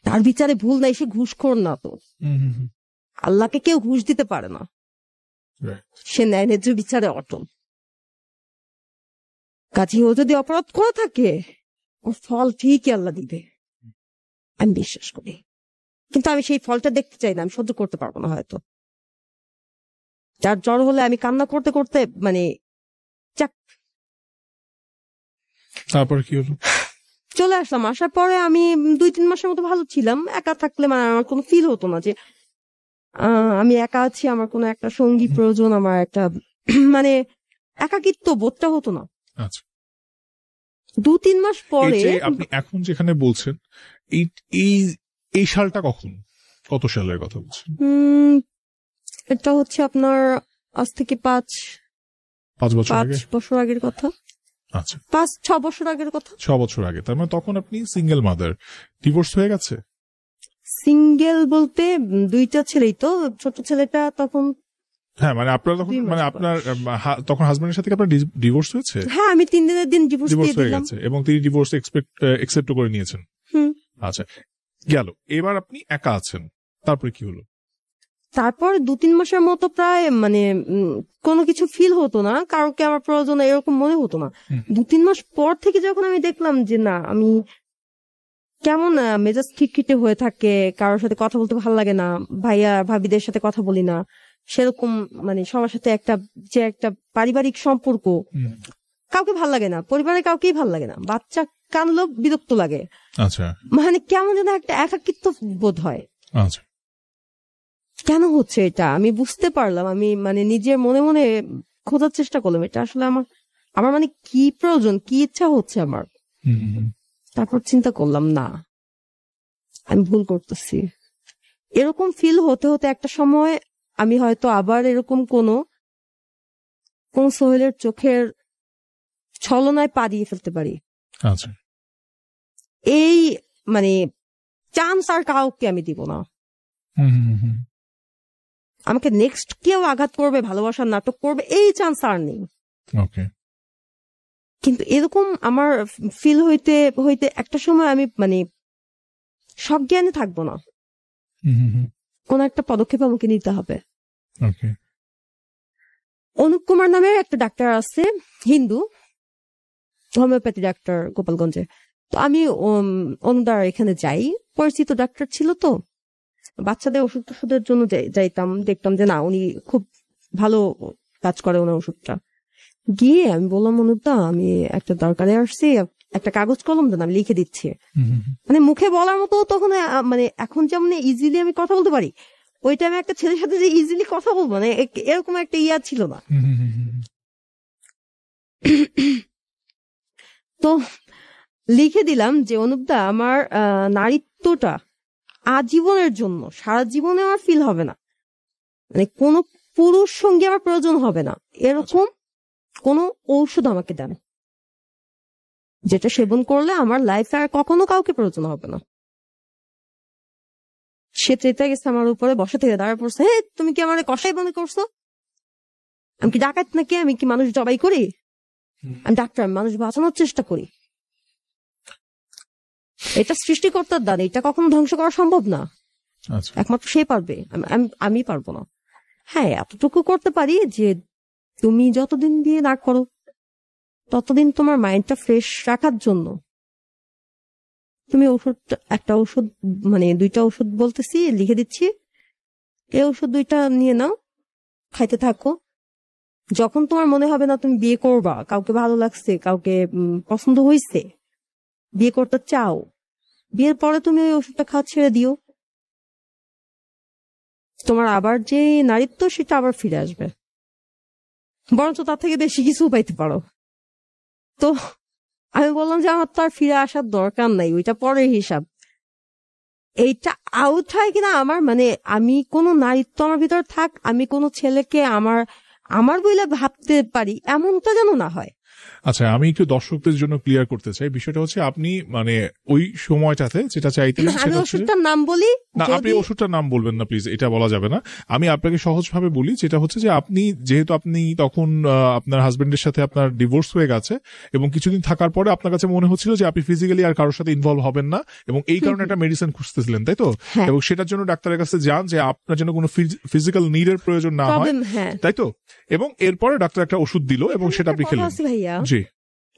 তার বিচারে ভুল নাই, সে ঘুষখোর না তো। আল্লাহকে কেউ ঘুষ দিতে পারে না, সে ন্যায় ন্যায্য বিচারে অটল। কাজে ও যদি অপরাধ করে থাকে, ওর ফল ঠিকই আল্লাহ দিবে, আমি বিশ্বাস করি। কিন্তু আমি সেই ফলটা দেখতে চাই না, আমি সহ্য করতে পারবো না হয়তো। যার জ্বর হলে আমি কান্না করতে করতে মানে তারপর কি হলো? চলে আসলাম। আসার পরে আমি 2-3 মাসের মতো ভালো ছিলাম। একা থাকলে মানে আমার কোনো ফিল হতো না যে আমি একা আছি, আমার কোনো একটা সঙ্গী প্রয়োজন, আমার একটা মানে একাকিত্ব বোধটা হতো না। আচ্ছা, 2-3 মাস পরে আপনি এখন যেখানে বলছেন এই এই এই সালটা কখন, কত সালের কথা বলছেন? এটা হচ্ছে আপনার আজ থেকে 5 বছর আগের কথা। আচ্ছা, 5-6 বছর আগের কথা। 6 বছর আগে। তার মানে তখন আপনি সিঙ্গেল মাদার, ডিভোর্স হয়ে গেছে? সিঙ্গেল বলতে 2টা ছেলেই তো, ছোট ছেলেটা তখন হ্যাঁ মানে আপনার তখন 2 মাস মানে পর। আপনার তখন হাজবেন্ডের সাথে কি আপনার ডিভোর্স হয়েছে? হ্যাঁ, আমি 3 দিনের দিন ডিভোর্স ডিভোর্স দিয়ে হয়ে দিলাম। গেছে এবং তিনি ডিভোর্স একসেপ্ট করে নিয়েছেন। হুম। আচ্ছা, গেল, এবার আপনি একা আছেন, তারপরে কি হলো? তারপর 2-3 মাসের মতো প্রায় মানে কোনো কিছু ফিল হতো না, কাউকে আমার প্রয়োজন এরকম মনে হতো না। হুম। 2-3 মাস পর থেকে যখন আমি দেখলাম যে না, আমি কেমন মেজাজ খিটখিটে হয়ে থাকে, কারোর সাথে কথা বলতে ভালো লাগে না, ভাইয়া ভাবিদের সাথে কথা বলি না, সেরকম মানে সবার সাথে একটা পারিবারিক সম্পর্ক, হুম। কাউকে ভাল লাগে না, পরিবারের কাউকেই ভাল লাগে না, বাচ্চা কানলেও বিরক্ত লাগে, আচ্ছা মানে কেমন যেন একটা একাকিত্ব বোধ হয়। আচ্ছা কেন হচ্ছে এটা আমি বুঝতে পারলাম, আমি মানে নিজের মনে মনে খোঁজার চেষ্টা করলাম এটা আসলে আমার মানে কি প্রয়োজন, কি ইচ্ছা হচ্ছে আমার। হুম, হুম, হুম। তারপর চিন্তা করলাম না, আমি ভুল করতেছি। এরকম ফিল হতে হতে একটা সময় আমি হয়তো আবার এরকম কোন সোহেলের চোখের ছলনায় পা দিয়ে ফেলতে পারি। আচ্ছা এই মানে চান্স আর কাউকে আমি দিব না। হুম, হুম, হুম। আমাকে নেক্সট কেউ আঘাত করবে, ভালোবাসার নাটক করবে, এই চান্স আর নেই। ওকে কিন্তু এরকম আমার ফিল হইতে হইতে একটা সময় আমি মানে সজ্ঞানে থাকবো না, হুম, হুম, হুম। কোন একটা পদক্ষেপ আমাকে নিতে হবে। ওকে অনুপ কুমার নামের একটা ডাক্তার আছে, হিন্দু হোমিওপ্যাথি ডাক্তার, গোপালগঞ্জে। তো আমি অনুদার এখানে যাই, পরিচিত ডাক্তার ছিল, তো বাচ্চাদের ওষুধ টষুধের জন্য যাইতাম, দেখতাম যে না উনি খুব ভালো কাজ করে ওনার ওষুধটা। গিয়ে আমি বললাম, অনুদা আমি একটা দরকারে আসছি, একটা কাগজ কলম দেন, আমি লিখে দিচ্ছি। হুম, হুম, হুম। মানে মুখে বলার মতো তখন মানে এখন যেমন ইজিলি আমি কথা বলতে পারি, ওই টাইমে একটা ছেলের সাথে যে ইজিলি কথা বলবো মানে এরকম একটা ইয়া ছিল না। হুম, হুম, হুম, হুম। তো লিখে দিলাম যে অনুপদা আমার নারীত্বটা আজীবনের জন্য, সারা জীবনে আমার ফিল হবে না, মানে কোনো পুরুষ সঙ্গে আমার প্রয়োজন হবে না, এরকম কোনো ঔষধ আমাকে দেন যেটা সেবন করলে আমার লাইফে আর কখনো কাউকে প্রয়োজন হবে না। সে চেতে গেছে আমার উপরে, বসা থেকে দাঁড়া পড়ছে, হে তুমি কি আমার কষাই মনে করছো? আমি কি ডাকাত নাকি? আমি কি মানুষ জবাই করি? আমি ডাক্তার, আমি মানুষ বাঁচানোর চেষ্টা করি। এটা সৃষ্টিকর্তার দান, এটা কখনো ধ্বংস করা সম্ভব না, আচ্ছা একমাত্র সে পারবে, আমি পারবো না। হ্যাঁ, এতটুকু করতে পারি যে তুমি যতদিন দিয়ে না করো ততদিন তোমার মাইন্ডটা ফ্রেশ রাখার জন্য তুমি একটা ওষুধ মানে 2টা ওষুধ বলতেছি, লিখে দিচ্ছি, এই ওষুধ 2টা নিয়ে নাও, খাইতে থাকো। যখন তোমার মনে হবে না তুমি বিয়ে করবা, কাউকে ভালো লাগছে, কাউকে পছন্দ হয়েছে, বিয়ে করতে চাও, বিয়ের পরে তুমি ওই ওষুধটা খাওয়া ছেড়ে দিও, তোমার আবার যে নারীত্ব সেটা আবার ফিরে আসবে, বরঞ্চ তার থেকে বেশি কিছু পাইতে পারো। তো আমি বললাম যে আমার তো আর ফিরে আসার দরকার নাই, ওইটা পরের হিসাব। এইটা আউট হয় কিনা আমার মানে আমি কোনো নারীত্ব আমার ভিতর থাক, আমি কোনো ছেলেকে আমার বইলে ভাবতে পারি, এমনটা যেন না হয়। আচ্ছা, আমি একটু দর্শকদের জন্য ক্লিয়ার করতে চাই, বিষয়টা হচ্ছে আপনি মানে ওই সময়টাতে যেটা চাইতেন আমি সেটা হচ্ছে ওষুধটার নাম বলি, না, আপনি ওষুধটার নাম বলবেন না প্লিজ, এটা বলা যাবে না। আমি আপনাকে সহজভাবে বলি, যেটা হচ্ছে যে আপনি যেহেতু আপনি তখন আপনার হাজবেন্ডের সাথে আপনার ডিভোর্স হয়ে গেছে এবং কিছুদিন থাকার পরে আপনার কাছে মনে হচ্ছিল যে আপনি ফিজিক্যালি আর কারোর সাথে ইনভলভ হবেন না এবং এই কারণে একটা মেডিসিন খুঁজতেছিলেন, তাই তো? হ্যাঁ। এবং সেটার জন্য ডাক্তারের কাছে যান যে আপনার জন্য কোনো ফিজিক্যাল নিডের প্রয়োজন না হয়, প্রবলেম, হ্যাঁ। তাই তো? এবং এরপরে ডাক্তার একটা ওষুধ দিল এবং সেটা আপনি খেলেন। ভাইয়া, জি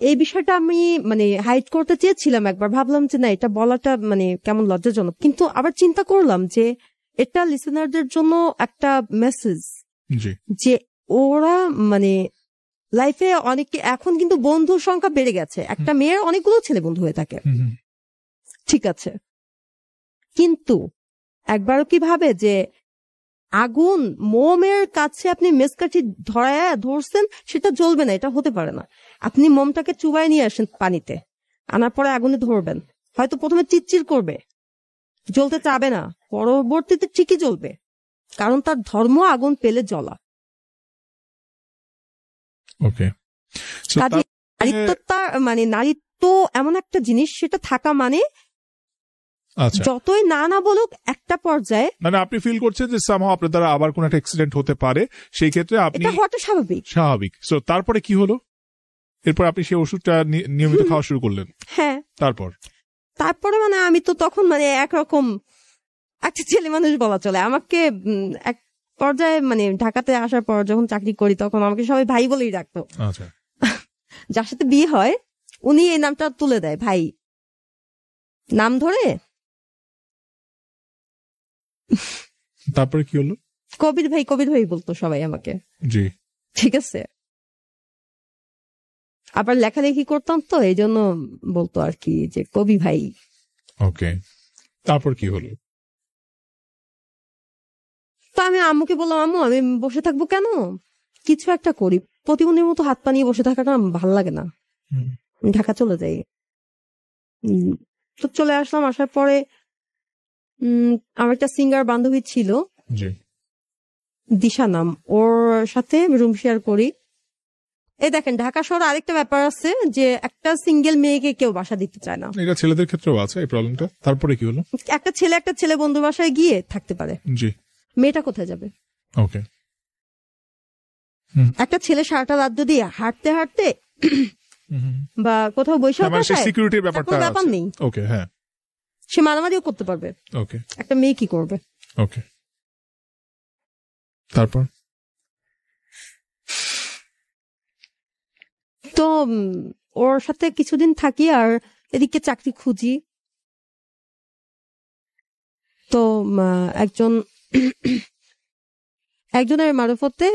এই বিষয়টা আমি মানে হাইড করতে চেয়েছিলাম একবার, ভাবলাম যে না এটা বলাটা মানে কেমন লজ্জাজনক, কিন্তু আবার চিন্তা করলাম যে এটা লিসেনারদের জন্য একটা মেসেজ জি যে ওরা মানে লাইফে অনেকে এখন কিন্তু বন্ধুর সংখ্যা বেড়ে গেছে, একটা মেয়ের অনেকগুলো ছেলে বন্ধু হয়ে থাকে, হুম, হুম। ঠিক আছে, কিন্তু একবারও কি ভাবে যে আগুন মোমের কাছে আপনি মেসকাঠি ধরছেন, সেটা জ্বলবে না, এটা হতে পারে না। আপনি মোমটাকে চুবাই নিয়ে আসেন পানিতে, আনার পরে আগুনে ধরবেন, হয়তো প্রথমে চিরচির করবে, জ্বলতে চাবে না, পরবর্তীতে ঠিকই জ্বলবে, কারণ তার ধর্ম আগুন পেলে জ্বলা। ওকে কাজে নারীত্বটা মানে নারীত্ব এমন একটা জিনিস, সেটা থাকা মানে আচ্ছা, যতই না না বলুক একটা পর্যায়ে মানে আপনি ফিল করছেন যে সামহাও আপনার দ্বারা আবার কোন একটা অ্যাক্সিডেন্ট হতে পারে, সেই ক্ষেত্রে আপনি এটা হওয়াটা স্বাভাবিক। স্বাভাবিক। সো তারপরে কি হলো? এরপর আপনি সেই ওষুধটা নিয়মিত খাওয়া শুরু করলেন? হ্যাঁ, তারপরে মানে আমি তো তখন মানে একরকম একটা ছেলে মানুষ বলা চলে। আমাকে এক পর্যায়ে মানে ঢাকাতে আসার পর যখন চাকরি করি তখন আমাকে সবাই ভাই বলেই ডাকতো। আচ্ছা, যার সাথে বিয়ে হয় উনি এই নামটা তুলে দেয়, ভাই নাম ধরে। তারপরে কি হলো? কবির ভাই বলতো সবাই আমাকে। জি, ঠিক আছে। আবার লেখালেখি করতাম তো এই জন্য বলতো আর কি যে কবি ভাই। ওকে, তারপর কি হলো? তো আমি আম্মুকে বললাম, আম্মু আমি বসে থাকবো কেন, কিছু একটা করি। প্রতিবন্ধীর মতো হাত পা নিয়ে বসে থাকাটা ভালো লাগে না, ঢাকা চলে যাই। তো চলে আসলাম। আসার পরে আমার একটা সিঙ্গার বান্ধবী ছিল, দিশা নাম, ওর সাথে রুম শেয়ার করি। এই দেখেন ঢাকা শহরে আরেকটা ব্যাপার আছে যে একটা সিঙ্গেল মেয়েকে কেউ বাসা দিতে চায় না। এটা ছেলেদের ক্ষেত্রেও আছে এই প্রবলেমটা। তারপরে কি হলো? একটা ছেলে বন্ধু বাসায় গিয়ে থাকতে পারে, জি, মেয়েটা কোথায় যাবে? ওকে, একটা ছেলে সারাটা রাত যদি হাঁটতে হাঁটতে বা কোথাও বৈশাখ সিকিউরিটির ব্যাপার নেই, ওকে, হ্যাঁ, সে মারামারিও করতে পারবে। ওকে, একটা মেয়ে কি করবে? ওকে, তারপর তো ওর সাথে কিছুদিন থাকি আর এদিকে চাকরি খুঁজি। তো একজনের মারফতে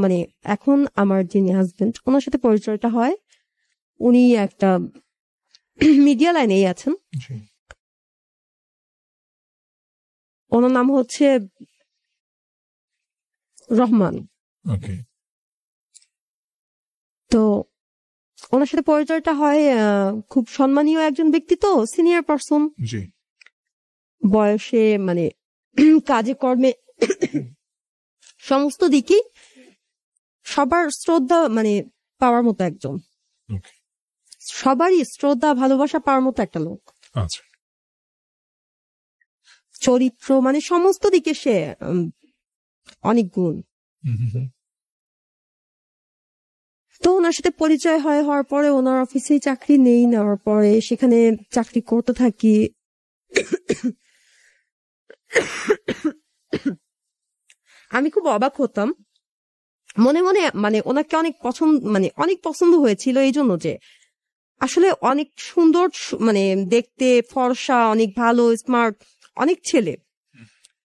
মানে এখন আমার যিনি হাজবেন্ড ওনার সাথে পরিচয়টা হয়। উনি একটা মিডিয়া লাইনেই আছেন। ওনার নাম হচ্ছে রহমান। ওকে, তো ওনার সাথে পরিচয়টা হয়, খুব সম্মানীয় একজন ব্যক্তি, তো সিনিয়র পারসন, বয়সে মানে কাজে কর্মে সমস্ত দিকে সবার শ্রদ্ধা মানে পাওয়ার মতো একজন, সবারই শ্রদ্ধা ভালোবাসা পাওয়ার মতো একটা লোক। আচ্ছা, চরিত্র মানে সমস্ত দিকে সে অনেক গুণ। তো ওনার সাথে পরিচয় হওয়ার পরে ওনার অফিসে চাকরি নেওয়ার পরে সেখানে চাকরি করতে থাকি। আমি খুব অবাক হতাম মনে মনে, মানে ওনাকে অনেক পছন্দ হয়েছিল এই জন্য যে আসলে অনেক সুন্দর, মানে দেখতে ফর্সা, অনেক ভালো স্মার্ট, অনেক ছেলে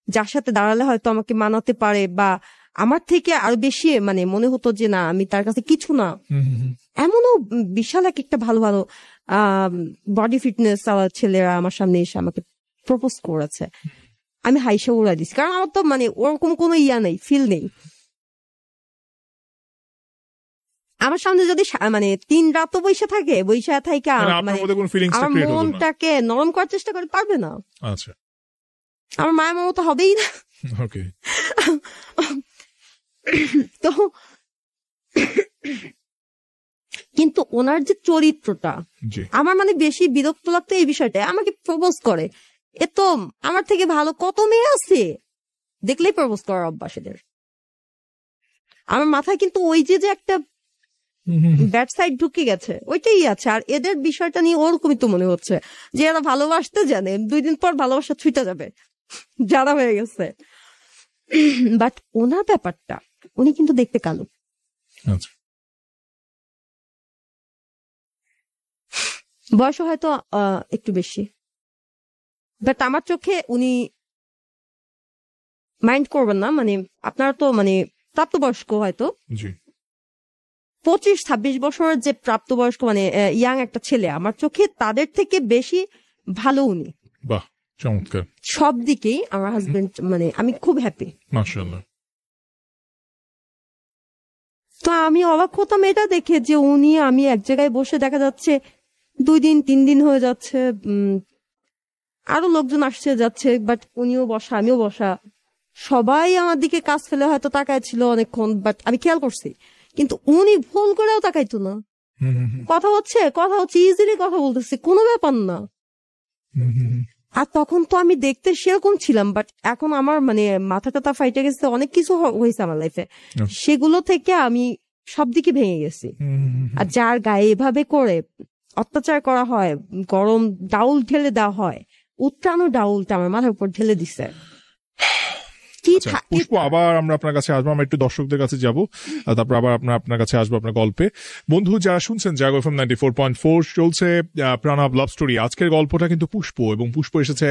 যার সাথে দাঁড়ালে হয়তো আমাকে মানাতে পারে বা আমার থেকে আরো বেশি মানে মনে হতো যে না আমি তার কাছে কিছু না। এমনও বিশাল একটা ভালো ভালো বডি ফিটনেস ছেলেরা আমার সামনে এসে আমাকে প্রপোজ করেছে। আমি হাইসা উড়াই দিচ্ছি, কারণ আমার তো মানে ওরকম কোনো নেই, ফিল নেই। আমার সামনে যদি মানে 3 রাত বৈশা থাকে মানে আমার মনটাকে নরম করার চেষ্টা করে, পারবে না। আচ্ছা, আমার মায়ের মতো হবেই না। ওকে, তো কিন্তু ওনার যে চরিত্রটা আমার মানে বেশি বিরক্ত লাগতো এই বিষয়টা। আমাকে প্রপোজ করে, এ তো আমার থেকে ভালো কত মেয়ে আছে, দেখলেই প্রপোজ করার অভ্যাস এদের। আমার মাথায় কিন্তু ওই যে একটা ব্যাড সাইড ঢুকে গেছে, ওইটাই আছে। আর এদের বিষয়টা নিয়ে ওরকমই তো মনে হচ্ছে যে এরা ভালোবাসতে জানে, 2 দিন পর ভালোবাসা ছুটে যাবে, যারা হয়ে গেছে। বাট ওনার ব্যাপারটা, উনি কিন্তু দেখতে কালো। বয়স হয়তো একটু বেশি, বাট আমার চোখে উনি মাইন্ড করবেন না, মানে আপনারা তো মানে প্রাপ্তবয়স্ক হয়তো 25-26 বছরের যে প্রাপ্তবয়স্ক মানে ইয়াং একটা ছেলে, আমার চোখে তাদের থেকে বেশি ভালো উনি। বাহ, চমৎকার। সব দিকেই আমার হাজবেন্ড, মানে আমি খুব হ্যাপি, মাশাআল্লাহ। তো আমি অবাক হতাম এটা দেখে যে উনি, আমি এক জায়গায় বসে দেখা যাচ্ছে 2 দিন 3 দিন হয়ে যাচ্ছে, আরো লোকজন আসছে যাচ্ছে, বাট উনিও বসা আমিও বসা, সবাই আমার দিকে কাজ ফেলে হয়তো তাকায় ছিল অনেকক্ষণ, বাট আমি খেয়াল করছি। কিন্তু উনি ভুল করেও তাকাইতো না, কথা হচ্ছে ইজিলি কথা বলতেছে, কোনো ব্যাপার না। আর তখন তো আমি দেখতে সেরকম ছিলাম, বাট এখন আমার মানে মাথা টাথা ফাইটে গেছে, অনেক কিছু হয়েছে আমার লাইফে, সেগুলো থেকে আমি সব দিকে ভেঙে গেছি। আর যার গায়ে এভাবে করে অত্যাচার করা হয়, গরম ডাউল ঢেলে দেওয়া হয়, উত্তানো ডাউলটা আমার মাথার উপর ঢেলে দিছে। পুষ্প, আবার আমরা আপনার কাছে আসবো, আমরা একটু দর্শকদের কাছে যাবো, তারপর আবার আপনার কাছে আসবো আপনার গল্পে। বন্ধু যারা শুনছেন জাগো এফএম 94.4 চলছে প্রণব লাভ স্টোরি। আজকের গল্পটা কিন্তু পুষ্প, এবং পুষ্প এসেছে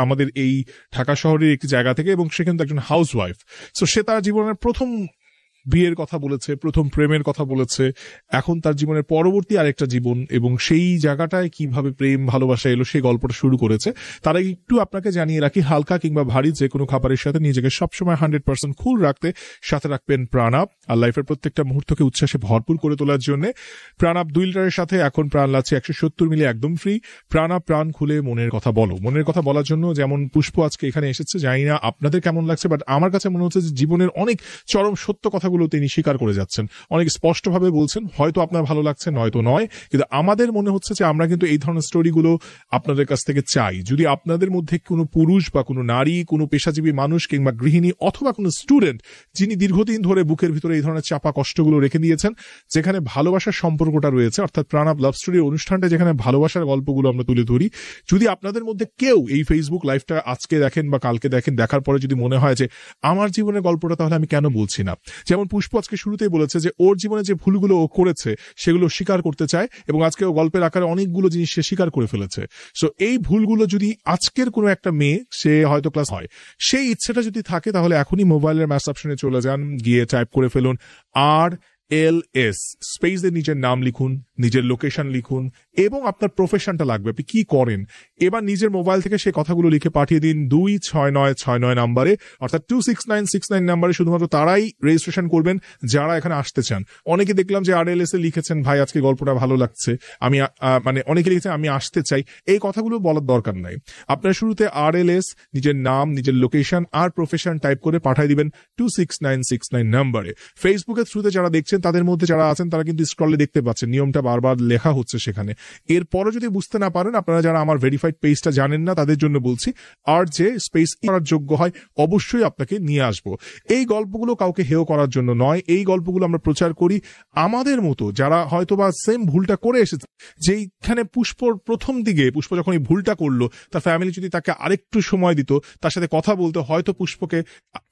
আমাদের এই ঢাকা শহরের একটি জায়গা থেকে, এবং সে কিন্তু একজন হাউস ওয়াইফ। সো সে তার জীবনের প্রথম বিয়ের কথা বলেছে, প্রথম প্রেমের কথা বলেছে, এখন তার জীবনের পরবর্তী আরেকটা জীবন, এবং সেই জায়গাটায় কিভাবে প্রেম ভালোবাসা এলো সেই গল্পটা শুরু করেছে। তারা একটু আপনাকে জানিয়ে রাখি, হালকা কিংবা ভারী যে কোনো খাবারের সাথে নিজেকে সবসময় 100% কুল রাখতে সাথে রাখবেন প্রাণাপ, আর লাইফের প্রত্যেকটা মুহূর্তকে উচ্ছ্বাসে ভরপুর করে তোলার জন্য প্রাণাপ 2 লিটারের সাথে এখন প্রাণ লাগছে 170 মিলি, একদম ফ্রি। প্রাণাপ, প্রাণ খুলে মনের কথা বলো। মনের কথা বলার জন্য যেমন পুষ্প আজকে এখানে এসেছে, জানি না আপনাদের কেমন লাগছে, বাট আমার কাছে মনে হচ্ছে যে জীবনের অনেক চরম সত্য কথাগুলো তিনি স্বীকার করে যাচ্ছেন, অনেক স্পষ্টভাবে বলছেন। হয়তো আপনার ভালো লাগছে, নয়তো নয়, কিন্তু আমাদের মনে হচ্ছে যে আমরা কিন্তু এই ধরনের স্টোরিগুলো আপনাদের কাছ থেকে চাই। যদি আপনাদের মধ্যে কোনো পুরুষ বা কোনো নারী, কোনো পেশাজীবী মানুষ কিংবা গৃহিণী অথবা কোনো স্টুডেন্ট যিনি দীর্ঘদিন ধরে বুকের ভিতরে এই ধরনের চাপা কষ্টগুলো রেখে দিয়েছেন, যেখানে ভালোবাসার সম্পর্কটা রয়েছে, অর্থাৎ প্রাণাপ লাভ স্টোরির অনুষ্ঠানটা যেখানে ভালোবাসার গল্পগুলো আমরা তুলে ধরি, যদি আপনাদের মধ্যে কেউ এই ফেসবুক লাইভটা আজকে দেখেন বা কালকে দেখেন, দেখার পরে যদি মনে হয় যে আমার জীবনের গল্পটা তাহলে আমি কেন বলছি না, যেমন পুষ্প আজকে শুরুতেই বলেছে যে ওর জীবনে যে ভুলগুলো ও করেছে সেগুলো স্বীকার করতে চায়, এবং আজকে ও গল্পের আকারে অনেকগুলো জিনিস সে স্বীকার করে ফেলেছে। সো এই ভুলগুলো যদি আজকের কোনো একটা মেয়ে, সে হয়তো ক্লাস হয়, সেই ইচ্ছেটা যদি থাকে, তাহলে এখনই মোবাইলের ম্যাচ অপশনে চলে যান, গিয়ে টাইপ করে ফেলুন RLS স্পেসে নিজের নাম লিখুন, নিজের লোকেশন লিখুন, এবং আপনার প্রফেশনটা লাগবে, আপনি কি করেন। এবার নিজের মোবাইল থেকে সেই কথাগুলো লিখে পাঠিয়ে দিন 26969 নাম্বারে, অর্থাৎ 26969 নাম্বারে। শুধুমাত্র তারাই রেজিস্ট্রেশন করবেন যারা এখানে আসতে চান। অনেকে দেখলাম যে RLS এ লিখেছেন, ভাই আজকে গল্পটা ভালো লাগছে, আমি মানে অনেকে লিখেছেন আমি আসতে চাই। এই কথাগুলো বলার দরকার নাই। আপনার শুরুতে RLS, নিজের নাম, নিজের লোকেশন আর প্রফেশন টাইপ করে পাঠিয়ে দিবেন 26969 নাম্বারে। ফেসবুকের থ্রুতে যারা দেখছেন, তাদের মধ্যে যারা আছেন তারা কিন্তু স্ক্রলে দেখতে পাচ্ছেন, নিয়মটা বারবার লেখা হচ্ছে সেখানে। এরপরও যদি বুঝতে না পারেন, আপনারা যারা আমার ভেরিফাইড পেজটা জানেন না, তাদের জন্য বলছি, আর যে স্পেস করার যোগ্য হয় অবশ্যই আপনাকে নিয়ে আসবো। এই গল্পগুলো কাউকে হেয় করার জন্য নয়, এই গল্পগুলো আমরা প্রচার করি আমাদের মতো যারা হয়তোবা সেম ভুলটা করে এসেছে। যেইখানে পুষ্পর প্রথম দিকে, পুষ্প যখন এই ভুলটা করলো, তার ফ্যামিলি যদি তাকে আরেকটু সময় দিত, তার সাথে কথা বলতে, হয়তো পুষ্পকে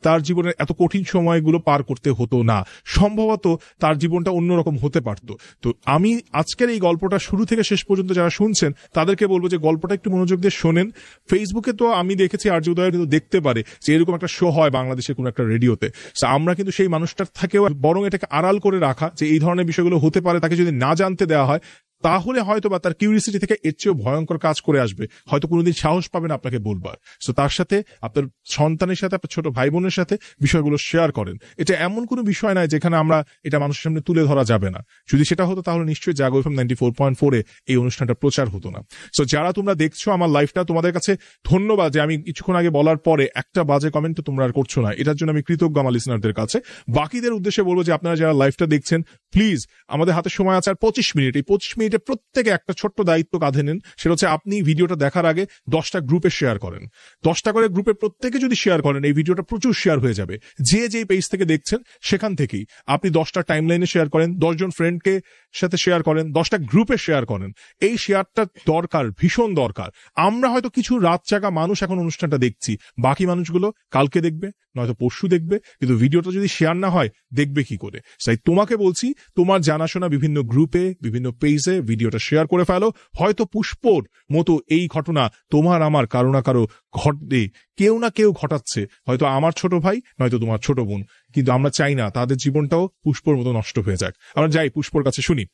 তার জীবনের এত কঠিন সময়গুলো পার করতে হতো না, সম্ভবত তার জীবনটা অন্যরকম হতে পারত। তো আমি আজকের এই গল্পটা শুরু থেকে শেষ পর্যন্ত যারা শুনছেন, তাদেরকে বলবো যে গল্পটা একটু মনোযোগ দিয়ে শোনেন। ফেসবুকে তো আমি দেখেছি আর্য উদয় কিন্তু দেখতে পারে যে এরকম একটা শো হয় বাংলাদেশের কোনো একটা রেডিওতে। আমরা কিন্তু সেই মানুষটার থেকেও বরং এটাকে আড়াল করে রাখা, যে এই ধরনের বিষয়গুলো হতে পারে, তাকে যদি না জানতে দেওয়া হয়, তাহলে হয়তো বা তার কিউরিয়াসিটি থেকে এর চেয়েও ভয়ঙ্কর কাজ করে আসবে, হয়তো কোনোদিন সাহস পাবেন আপনাকে বলবার। সো তার সাথে, আপনার সন্তানের সাথে, আপনার ছোট ভাই বোনের সাথে বিষয়গুলো শেয়ার করেন। এটা এমন কোনো বিষয় নয় যেখানে আমরা এটা মানুষের সামনে তুলে ধরা যাবে না। যদি সেটা হতো তাহলে নিশ্চয়ই জাগো এফএম 94.4 এই অনুষ্ঠানটা প্রচার হতো না। সো যারা তোমরা দেখছো আমার লাইফটা, তোমাদের কাছে ধন্যবাদ যে আমি কিছুক্ষণ আগে বলার পরে একটা বাজে কমেন্ট তো তোমরা আর করছো না, এটার জন্য আমি কৃতজ্ঞ আমার লিসনারদের কাছে। বাকিদের উদ্দেশ্যে বলবো যে আপনারা যারা লাইফটা দেখছেন, প্লিজ, আমাদের হাতে সময় আছে আর 25 মিনিট। এই 25 মিনিটে প্রত্যেকে একটা ছোট্ট দায়িত্ব কাঁধে নেন। সেটা হচ্ছে আপনি ভিডিওটা দেখার আগে 10টা গ্রুপে শেয়ার করেন। 10টা করে গ্রুপে প্রত্যেকে যদি শেয়ার করেন, এই ভিডিওটা প্রচুর শেয়ার হয়ে যাবে। যে যেই পেজ থেকে দেখছেন সেখান থেকেই আপনি 10টা টাইমলাইনে শেয়ার করেন, 10 জন ফ্রেন্ডকে সাথে শেয়ার করেন, 10টা গ্রুপে শেয়ার করেন। এই শেয়ারটা দরকার, ভীষণ দরকার। আমরা হয়তো কিছু রাত জাগা মানুষ এখন অনুষ্ঠানটা দেখছি, বাকি মানুষগুলো কালকে দেখবে, নয়তো পরশু দেখবে, কিন্তু ভিডিওটা যদি শেয়ার না হয় দেখবে কি করে? তাই তোমাকে বলছি, তোমার জানাশোনা বিভিন্ন গ্রুপে, বিভিন্ন পেজে ভিডিওটা শেয়ার করে ফেলো। হয়তো পুষ্পর মতো এই ঘটনা তোমার আমার কারো না কারো ঘটে, কেউ না কেউ ঘটাচ্ছে, হয়তো আমার ছোট ভাই, নয়তো তোমার ছোট বোন, কিন্তু আমরা চাই না তাদের জীবনটাও পুষ্পর মতো নষ্ট হয়ে যাক। আমরা যাই পুষ্পর কাছে, শুনি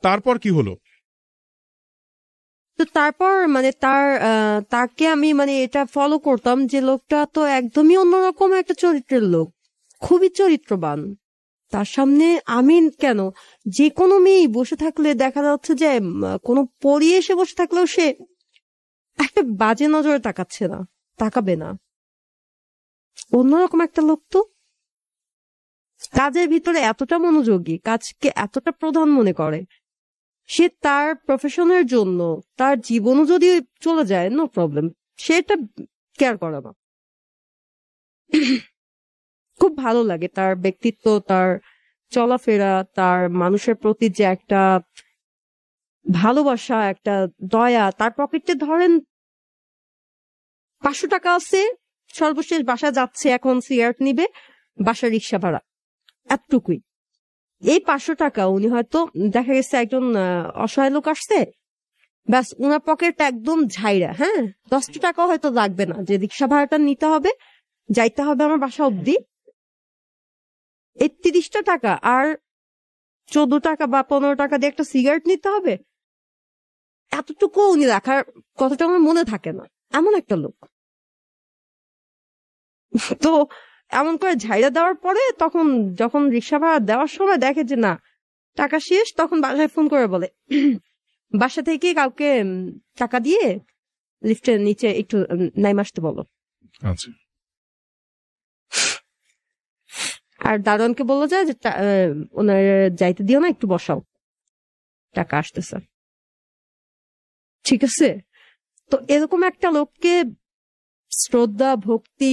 তারপর কি হলো। তো তারপর মানে তাকে আমি মানে এটা ফলো করতাম যে লোকটা তো একদমই অন্যরকম একটা চরিত্রের লোক, খুবই চরিত্রবান। তার সামনে আমি কেন, যে কোনো মেয়ে বসে থাকলে দেখা যাচ্ছে যে কোনো পরি এসে বসে থাকলেও সে একটা বাজে নজরে তাকাচ্ছে না, তাকাবে না। অন্যরকম একটা লোক। তো কাজের ভিতরে এতটা মনোযোগী, কাজকে এতটা প্রধান মনে করে, সে তার প্রফেশনের জন্য তার জীবনও যদি চলে যায়, নো প্রবলেম, সেটা কেয়ার করে না। খুব ভালো লাগে তার ব্যক্তিত্ব, তার চলাফেরা, তার মানুষের প্রতি যে একটা ভালোবাসা, একটা দয়া। তার পকেটে ধরেন 500 টাকা আছে, সর্বশেষ বাসা যাচ্ছে, এখন সিগারেট নিবে, বাসা রিক্সা ভাড়া, এতটুকুই। এই 500 টাকা উনি হয়তো দেখা গেছে একজন অসহায় লোক আসছে, ব্যাস উনার পকেট একদম ঝাইরা, হ্যাঁ 10 টাকা হয়তো লাগবে না যে রিক্সা ভাড়াটা নিতে হবে, যাইতে হবে আমার বাসা অব্দি। এই 30 টাকা আর 14 টাকা বা 15 টাকা দিয়ে একটা সিগারেট নিতে হবে, এতটুকু উনি রাখার কথাটা আমার মনে থাকে না, এমন একটা লোক। তো এমন করে ঝাইরা দেওয়ার পরে তখন যখন রিক্সা ভাড়া দেওয়ার সময় দেখে যে না টাকা শেষ, তখন বাসায় ফোন করে বলে বাসা থেকে কাউকে টাকা দিয়ে লিফটের নিচে একটু নাইম আসতে বলো। আচ্ছা। আর দারোয়ানকে বলা যায় যে ওনার যাইতে দিও না, একটু বসাও, টাকা আসতেছে। ঠিক আছে, তো এরকম একটা লোককে শ্রদ্ধা ভক্তি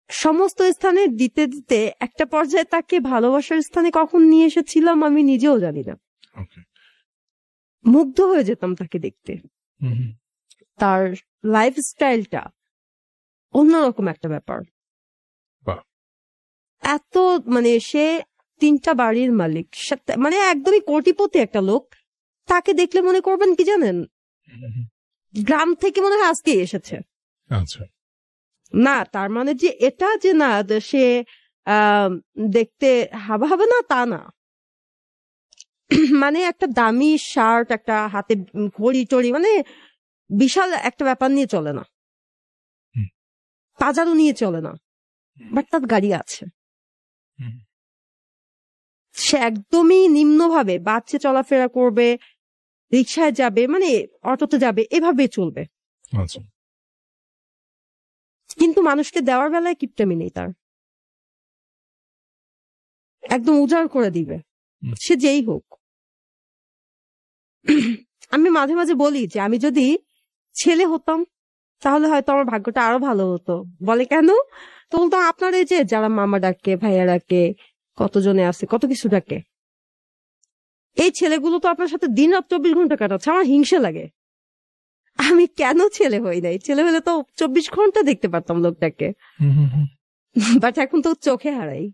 সমস্ত স্থানে দিতে দিতে একটা পর্যায়ে তাকে ভালোবাসার স্থানে কখন নিয়ে এসেছিলাম আমি নিজেও জানি না। মুগ্ধ হয়ে যেতাম তাকে দেখতে। তার লাইফস্টাইলটা অন্যরকম একটা ব্যাপার। এত মানে সে 3টা বাড়ির মালিক, মানে একদমই কোটিপতি একটা লোক। তাকে দেখলে মনে করবেন কি জানেন, গ্রাম থেকে মনে হয় আজকে এসেছে। আচ্ছা। না তার মানে যে এটা যে না সে দেখতে হাবা হবে না তা না। মানে একটা দামি শার্ট, একটা হাতে ঘড়ি টড়ি, মানে বিশাল একটা ব্যাপার নিয়ে চলে না, বাজারও নিয়ে চলে না, বাট তার গাড়ি আছে। সে একদমই নিম্নভাবে বাচ্চা চলাফেরা করবে, রিক্সায় যাবে, মানে অটোতে যাবে, এভাবে চলবে। আচ্ছা। কিন্তু মানুষকে দেওয়ার বেলায় কিপটামি নেই তার, একদম উজাড় করে দিবে সে যেই হোক। আমি মাঝে মাঝে বলি যে আমি যদি ছেলে হতাম তাহলে হয়তো আমার ভাগ্যটা আরো ভালো হতো। বলে কেন? তো বলতাম আপনার এই যে যারা মামা ডাকে, ভাইয়া ডাকে, কতজনে আছে, কত কিছু ডাকে, এই ছেলেগুলো তো আপনার সাথে দিন রাত 24 ঘন্টা কাটাচ্ছে, আমার হিংসা লাগে। আমি কেন ছেলে হই নাই? ছেলে হলে তো 24 ঘন্টা দেখতে পারতাম লোকটাকে, বাট এখন তো চোখে হারাই।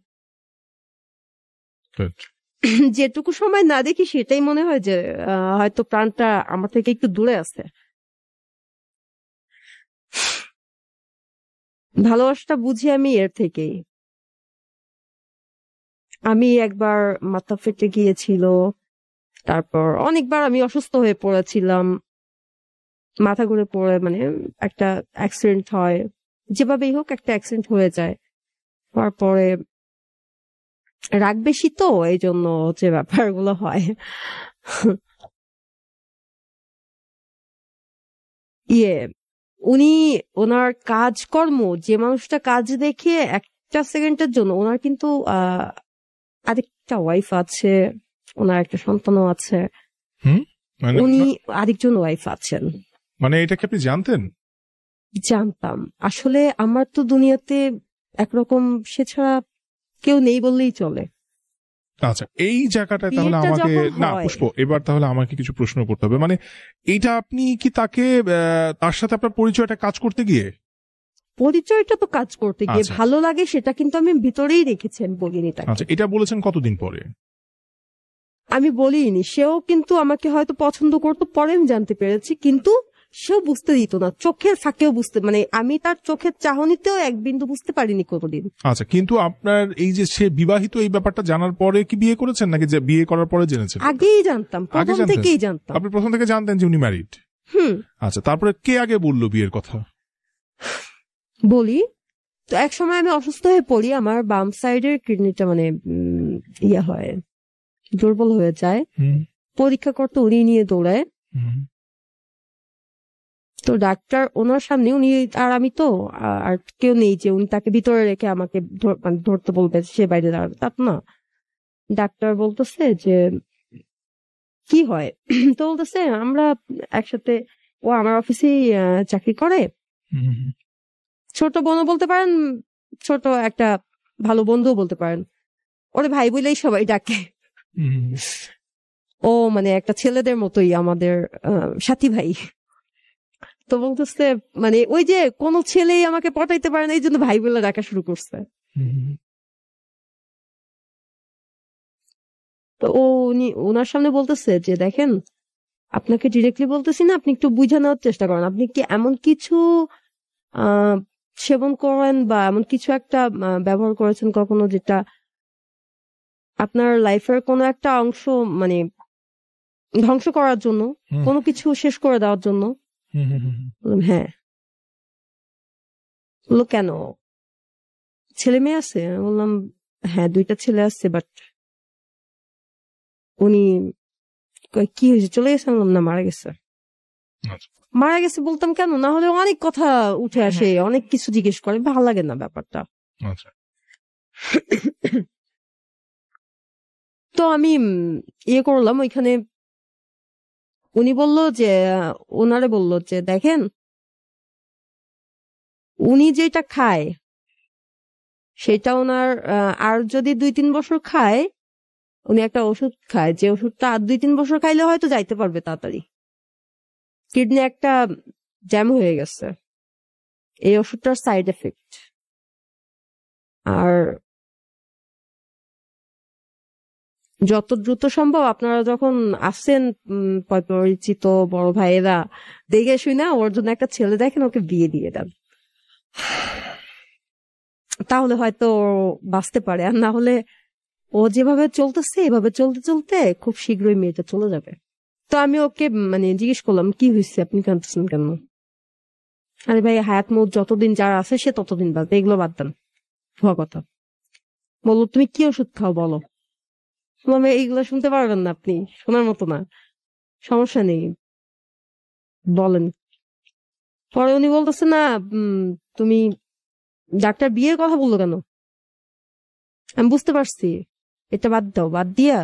যেটুকু সময় না দেখি সেটাই মনে হয় যে হয়তো প্রাণটা আমার থেকে একটু দূরে আছে। ভালোবাসাটা বুঝি আমি এর থেকেই। আমি একবার মাথা ফেটে গিয়েছিল, তারপর অনেকবার আমি অসুস্থ হয়ে পড়েছিলাম, মাথা ঘুরে পড়ে, মানে একটা অ্যাক্সিডেন্ট হয়, যেভাবেই হোক একটা অ্যাক্সিডেন্ট হয়ে যায়। তারপরে রাগ বেশি তো এই জন্য যে ব্যাপারগুলো হয়। উনি ওনার কাজকর্ম, যে মানুষটা কাজ দেখে একটা সেকেন্ডের জন্য, ওনার কিন্তু আরেকটা ওয়াইফ আছে, ওনার একটা সন্তানও আছে, উনি আরেকজন ওয়াইফ আছেন। মানে এটা কি আপনি জানতেন? জানতাম। আসলে আমার তো দুনিয়াতে একরকম সে ছাড়া কেউ নেই বললেই চলে। আচ্ছা, এই জায়গাটায় তাহলে আমাকে না পুষ্প, এবার তাহলে আমাকে কিছু প্রশ্ন করতে হবে। মানে এইটা আপনি কি তাকে, তার সাথে আপনার পরিচয়টা কাজ করতে গিয়ে? পরিচয়টা তো কাজ করতে গিয়ে ভালো লাগে, সেটা কিন্তু আমি ভিতরেই রেখেছি, আমি বলিনি তাকে। আচ্ছা, এটা বলেছেন কতদিন পরে? আমি বলিনি, সেও কিন্তু আমাকে হয়তো পছন্দ করতো, পরে আমি জানতে পেরেছি, কিন্তু সেও বুঝতে দিত না, চোখের ফাঁকেও বুঝতে, মানে আমি তার চোখের চাহনিতেও এক বিন্দু বুঝতে পারিনি কোনোদিন। আচ্ছা, কিন্তু আপনার এই যে সে বিবাহিত, এই ব্যাপারটা জানার পরে কি বিয়ে করেছেন, নাকি যে বিয়ে করার পরে জেনেছেন? আগেই জানতাম, প্রথম থেকেই জানতাম। আপনি প্রথম থেকে জানতেন যে উনি ম্যারিড? আচ্ছা, তারপরে কে আগে বললো বিয়ের কথা? বলি তো, এক সময় আমি অসুস্থ হয়ে পড়ি, আমার বাম সাইডের কিডনিটা মানে ইয়া হয়, দুর্বল হয়ে যায়। পরীক্ষা করতে উনি নিয়ে দৌড়ায়, তো ডাক্তার ওনার সামনে, উনি আর আমি তো আর কেউ নেই যে উনি তাকে ভিতরে রেখে আমাকে ধরতে বলবে, সে বাইরে দাঁড়াবে, তা না। ডাক্তার বলতেছে যে কি হয়, তো বলতেছে আমরা একসাথে ও আমার অফিসেই চাকরি করে। হুম, ছোট বোনও বলতে পারেন, ছোট একটা ভালো বন্ধুও বলতে পারেন। ওরে ভাই বলেই সবাই ডাকে। হুম, ও মানে একটা ছেলেদের মতোই আমাদের সাথী ভাই। তো বলতেছে মানে ওই যে কোনো ছেলেই আমাকে পটাইতে পারে না, এই জন্য ভাই বলে ডাকা শুরু করছে। হুম, তো ওনার সামনে বলতেছে যে দেখেন, আপনাকে ডিরেক্টলি বলতেছি না, আপনি একটু বুঝে নেওয়ার চেষ্টা করেন। আপনি কি এমন কিছু আহ সেবন করেন বা এমন কিছু একটা ব্যবহার করেছেন কখনো যেটা আপনার লাইফের কোনো একটা অংশ মানে ধ্বংস করার জন্য, হুম, কোনো কিছু শেষ করে দেওয়ার জন্য? হুম, হুম, হুম, বললাম হ্যাঁ। বললো কেন, ছেলে মেয়ে আছে? বললাম হ্যাঁ 2টা ছেলে আছে, বাট উনি কয়, কি হয়েছে, চলে গেছে? বললাম না, মারা গেছে। আচ্ছা। মারা গেছে বলতাম কেন, না হলে অনেক কথা উঠে আসে, অনেক কিছু জিজ্ঞেস করে, ভালো লাগে না ব্যাপারটা। আচ্ছা। তো আমি ইয়ে করলাম ওইখানে। উনি বলল যে ওনারে বলল যে দেখেন, উনি যেটা খায় সেটা ওনার আর যদি 2-3 বছর খায়, উনি একটা ওষুধ খায়, যে ওষুধটা আর 2-3 বছর খাইলে হয়তো যাইতে পারবে তাড়াতাড়ি। কিডনি একটা জ্যাম হয়ে গেছে, এই ওষুধটার সাইড এফেক্ট। আর যত দ্রুত সম্ভব আপনারা যখন আসছেন, পরিচিত বড় ভাইয়েরা, দেখে শুই না ওর জন্য একটা ছেলে দেখেন, ওকে বিয়ে দিয়ে দেন, তাহলে হয়তো ও বাঁচতে পারে। আর না হলে ও যেভাবে চলতেছে এভাবে চলতে চলতে খুব শীঘ্রই মেয়েটা চলে যাবে। তো আমি ওকে মানে জিজ্ঞেস করলাম, কি হয়েছে, আপনি কাঁদতেছেন কেন? আরে ভাই, হায়াত মৌত যতদিন যার আছে সে ততদিন বাঁচবে, এগুলো বাদ দেন, ভুয়া কথা। বললো তুমি কি ওষুধ খাও বলো। বললাম এইগুলো শুনতে পারবেন না আপনি, শোনার মতো না, সমস্যা নেই, বলেন। পরে উনি বলতেছে না, তুমি ডাক্তার বিয়ের কথা বললো কেন? আমি বুঝতে পারছি, এটা বাদ দাও, বাদ দিয়া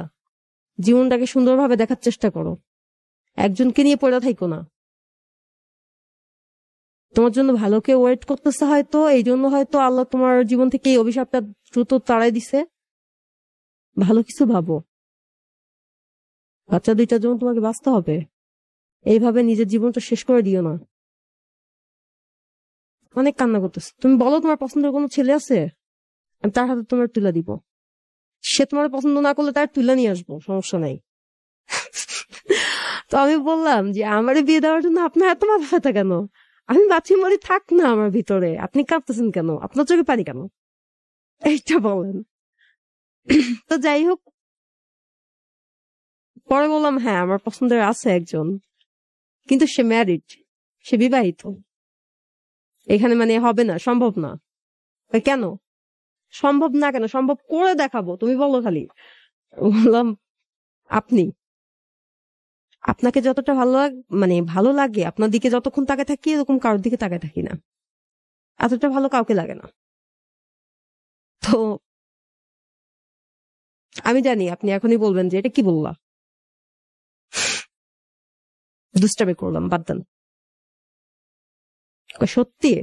জীবনটাকে সুন্দরভাবে দেখার চেষ্টা করো, একজনকে নিয়ে পড়ে থাইকো না। তোমার জন্য ভালো কেউ ওয়েট করতেছে হয়তো, এই জন্য হয়তো আল্লাহ তোমার জীবন থেকে এই অভিশাপটা দ্রুত তাড়াই দিছে। ভালো কিছু ভাবো, বাচ্চা 2টার জন্য তোমাকে বাঁচতে হবে, এইভাবে নিজের জীবনটা শেষ করে দিও না। অনেক কান্না করতেছে। তুমি বলো তোমার পছন্দের কোনো ছেলে আছে, আমি তার হাতে তোমার তুলে দিব। সে তোমার পছন্দ না করলে তার তুলে নিয়ে আসবো, সমস্যা নাই। তো আমি বললাম যে আমার বিয়ে দেওয়ার জন্য আপনার এত মাথা ব্যথা কেন? আমি বাচ্চা মারি থাক না আমার ভিতরে, আপনি কাঁদতেছেন কেন, আপনার চোখে পানি কেন, এইটা বলেন। তো যাই হোক, পরে বললাম হ্যাঁ আমার পছন্দের আছে একজন, কিন্তু সে ম্যারিড, সে বিবাহিত, এখানে মানে হবে না, সম্ভব না। কেন সম্ভব না, কেন সম্ভব করে দেখাবো, তুমি বলো খালি। বললাম আপনি, আপনাকে যতটা মানে ভালো লাগে, আপনার দিকে যতক্ষণ তাকায় থাকি এরকম কারোর দিকে তাকায় থাকি না, এতটা ভালো কাউকে লাগে না। তো আমি জানি আপনি এখনই বলবেন যে এটা কি বললা, দুষ্টামি করলাম, বাদ দেন। সত্যি,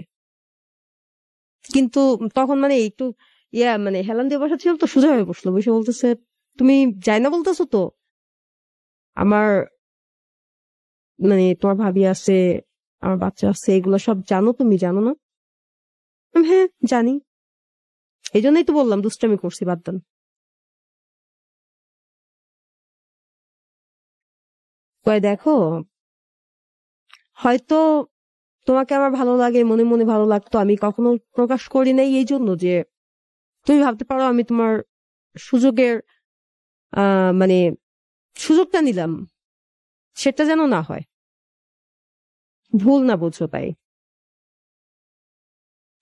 কিন্তু তখন মানে একটু মানে হেলান দিয়ে বসা ছিল তো, সোজা হয়ে বসলো, বসে বলতেছে তুমি যাই না বলতেছো তো, আমার মানে তোমার ভাবি আছে, আমার বাচ্চা আছে, এগুলো সব জানো, তুমি জানো না? হ্যাঁ জানি, এই জন্যই তো বললাম দুষ্টামি করছি, বাদ দেন। কয় দেখো, হয়তো তোমাকে আমার ভালো লাগে, মনে মনে ভালো লাগতো, আমি কখনো প্রকাশ করি নাই, এই জন্য যে তুমি ভাবতে পারো আমি তোমার সুযোগের মানে সুযোগটা নিলাম, সেটা যেন না হয়, ভুল না বুঝো। তাই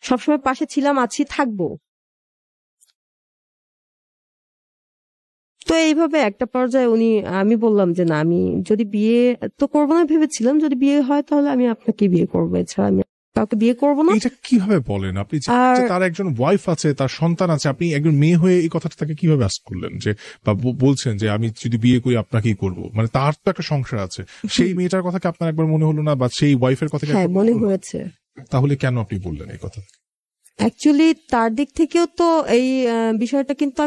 সবসময় পাশে ছিলাম, আছি, থাকবো। তো এইভাবে একটা পর্যায়ে আমি বললাম যে না, আমি যদি বিয়ে তো করবো না ভেবেছিলাম, যদি বিয়ে হয় তাহলে আমি আপনাকে বিয়ে করবো, এছাড়া আমি কাউকে বিয়ে করবো না। এটা কিভাবে বলেন আপনি? আর যে তার একজন ওয়াইফ আছে, তার সন্তান আছে, আপনি একজন মেয়ে হয়ে এই কথাটা তাকে কিভাবে আস্ক করলেন যে, বা বলছেন যে আমি যদি বিয়ে করি আপনাকেই করব? মানে তার তো একটা সংসার আছে, সেই মেয়েটার কথা কি আপনার একবার মনে হলো না, বা সেই ওয়াইফের কথা কি হ্যাঁ, একবার মনে হলো না? হয়েছে। তাহলে কেন আপনি বললেন এই কথা? অ্যাকচুয়ালি তার দিক থেকেও তো এই বিষয়টা কিন্তু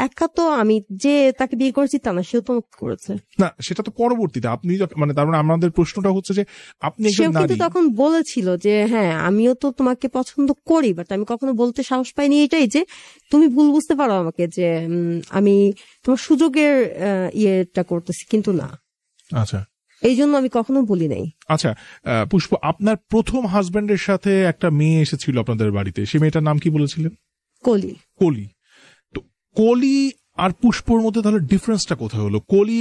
একা তো আমি যে তাকে বিয়ে করেছি তা না, সেও তো আমাকে করেছে। না, সেটা তো পরবর্তীতে আপনি মানে তার মানে আমাদের প্রশ্নটা হচ্ছে যে আপনি একজন সেও কিন্তু নারী। তখন বলেছিল যে হ্যাঁ আমিও তো তোমাকে পছন্দ করি, বাট আমি কখনো বলতে সাহস পাইনি এটাই যে তুমি ভুল বুঝতে পারো আমাকে, যে আমি তোমার সুযোগের ইয়েটা করতেছি, কিন্তু না, আচ্ছা এই জন্য আমি কখনো বলি নাই। আচ্ছা, পুষ্প, আপনার প্রথম হাজবেন্ডের সাথে একটা মেয়ে এসেছিল আপনাদের বাড়িতে, সেই মেয়েটার নাম কি বলেছিলেন? কলি। কলি। তো কলি আর পুষ্পর মধ্যে তাহলে ডিফারেন্সটা কোথায় হলো? কলি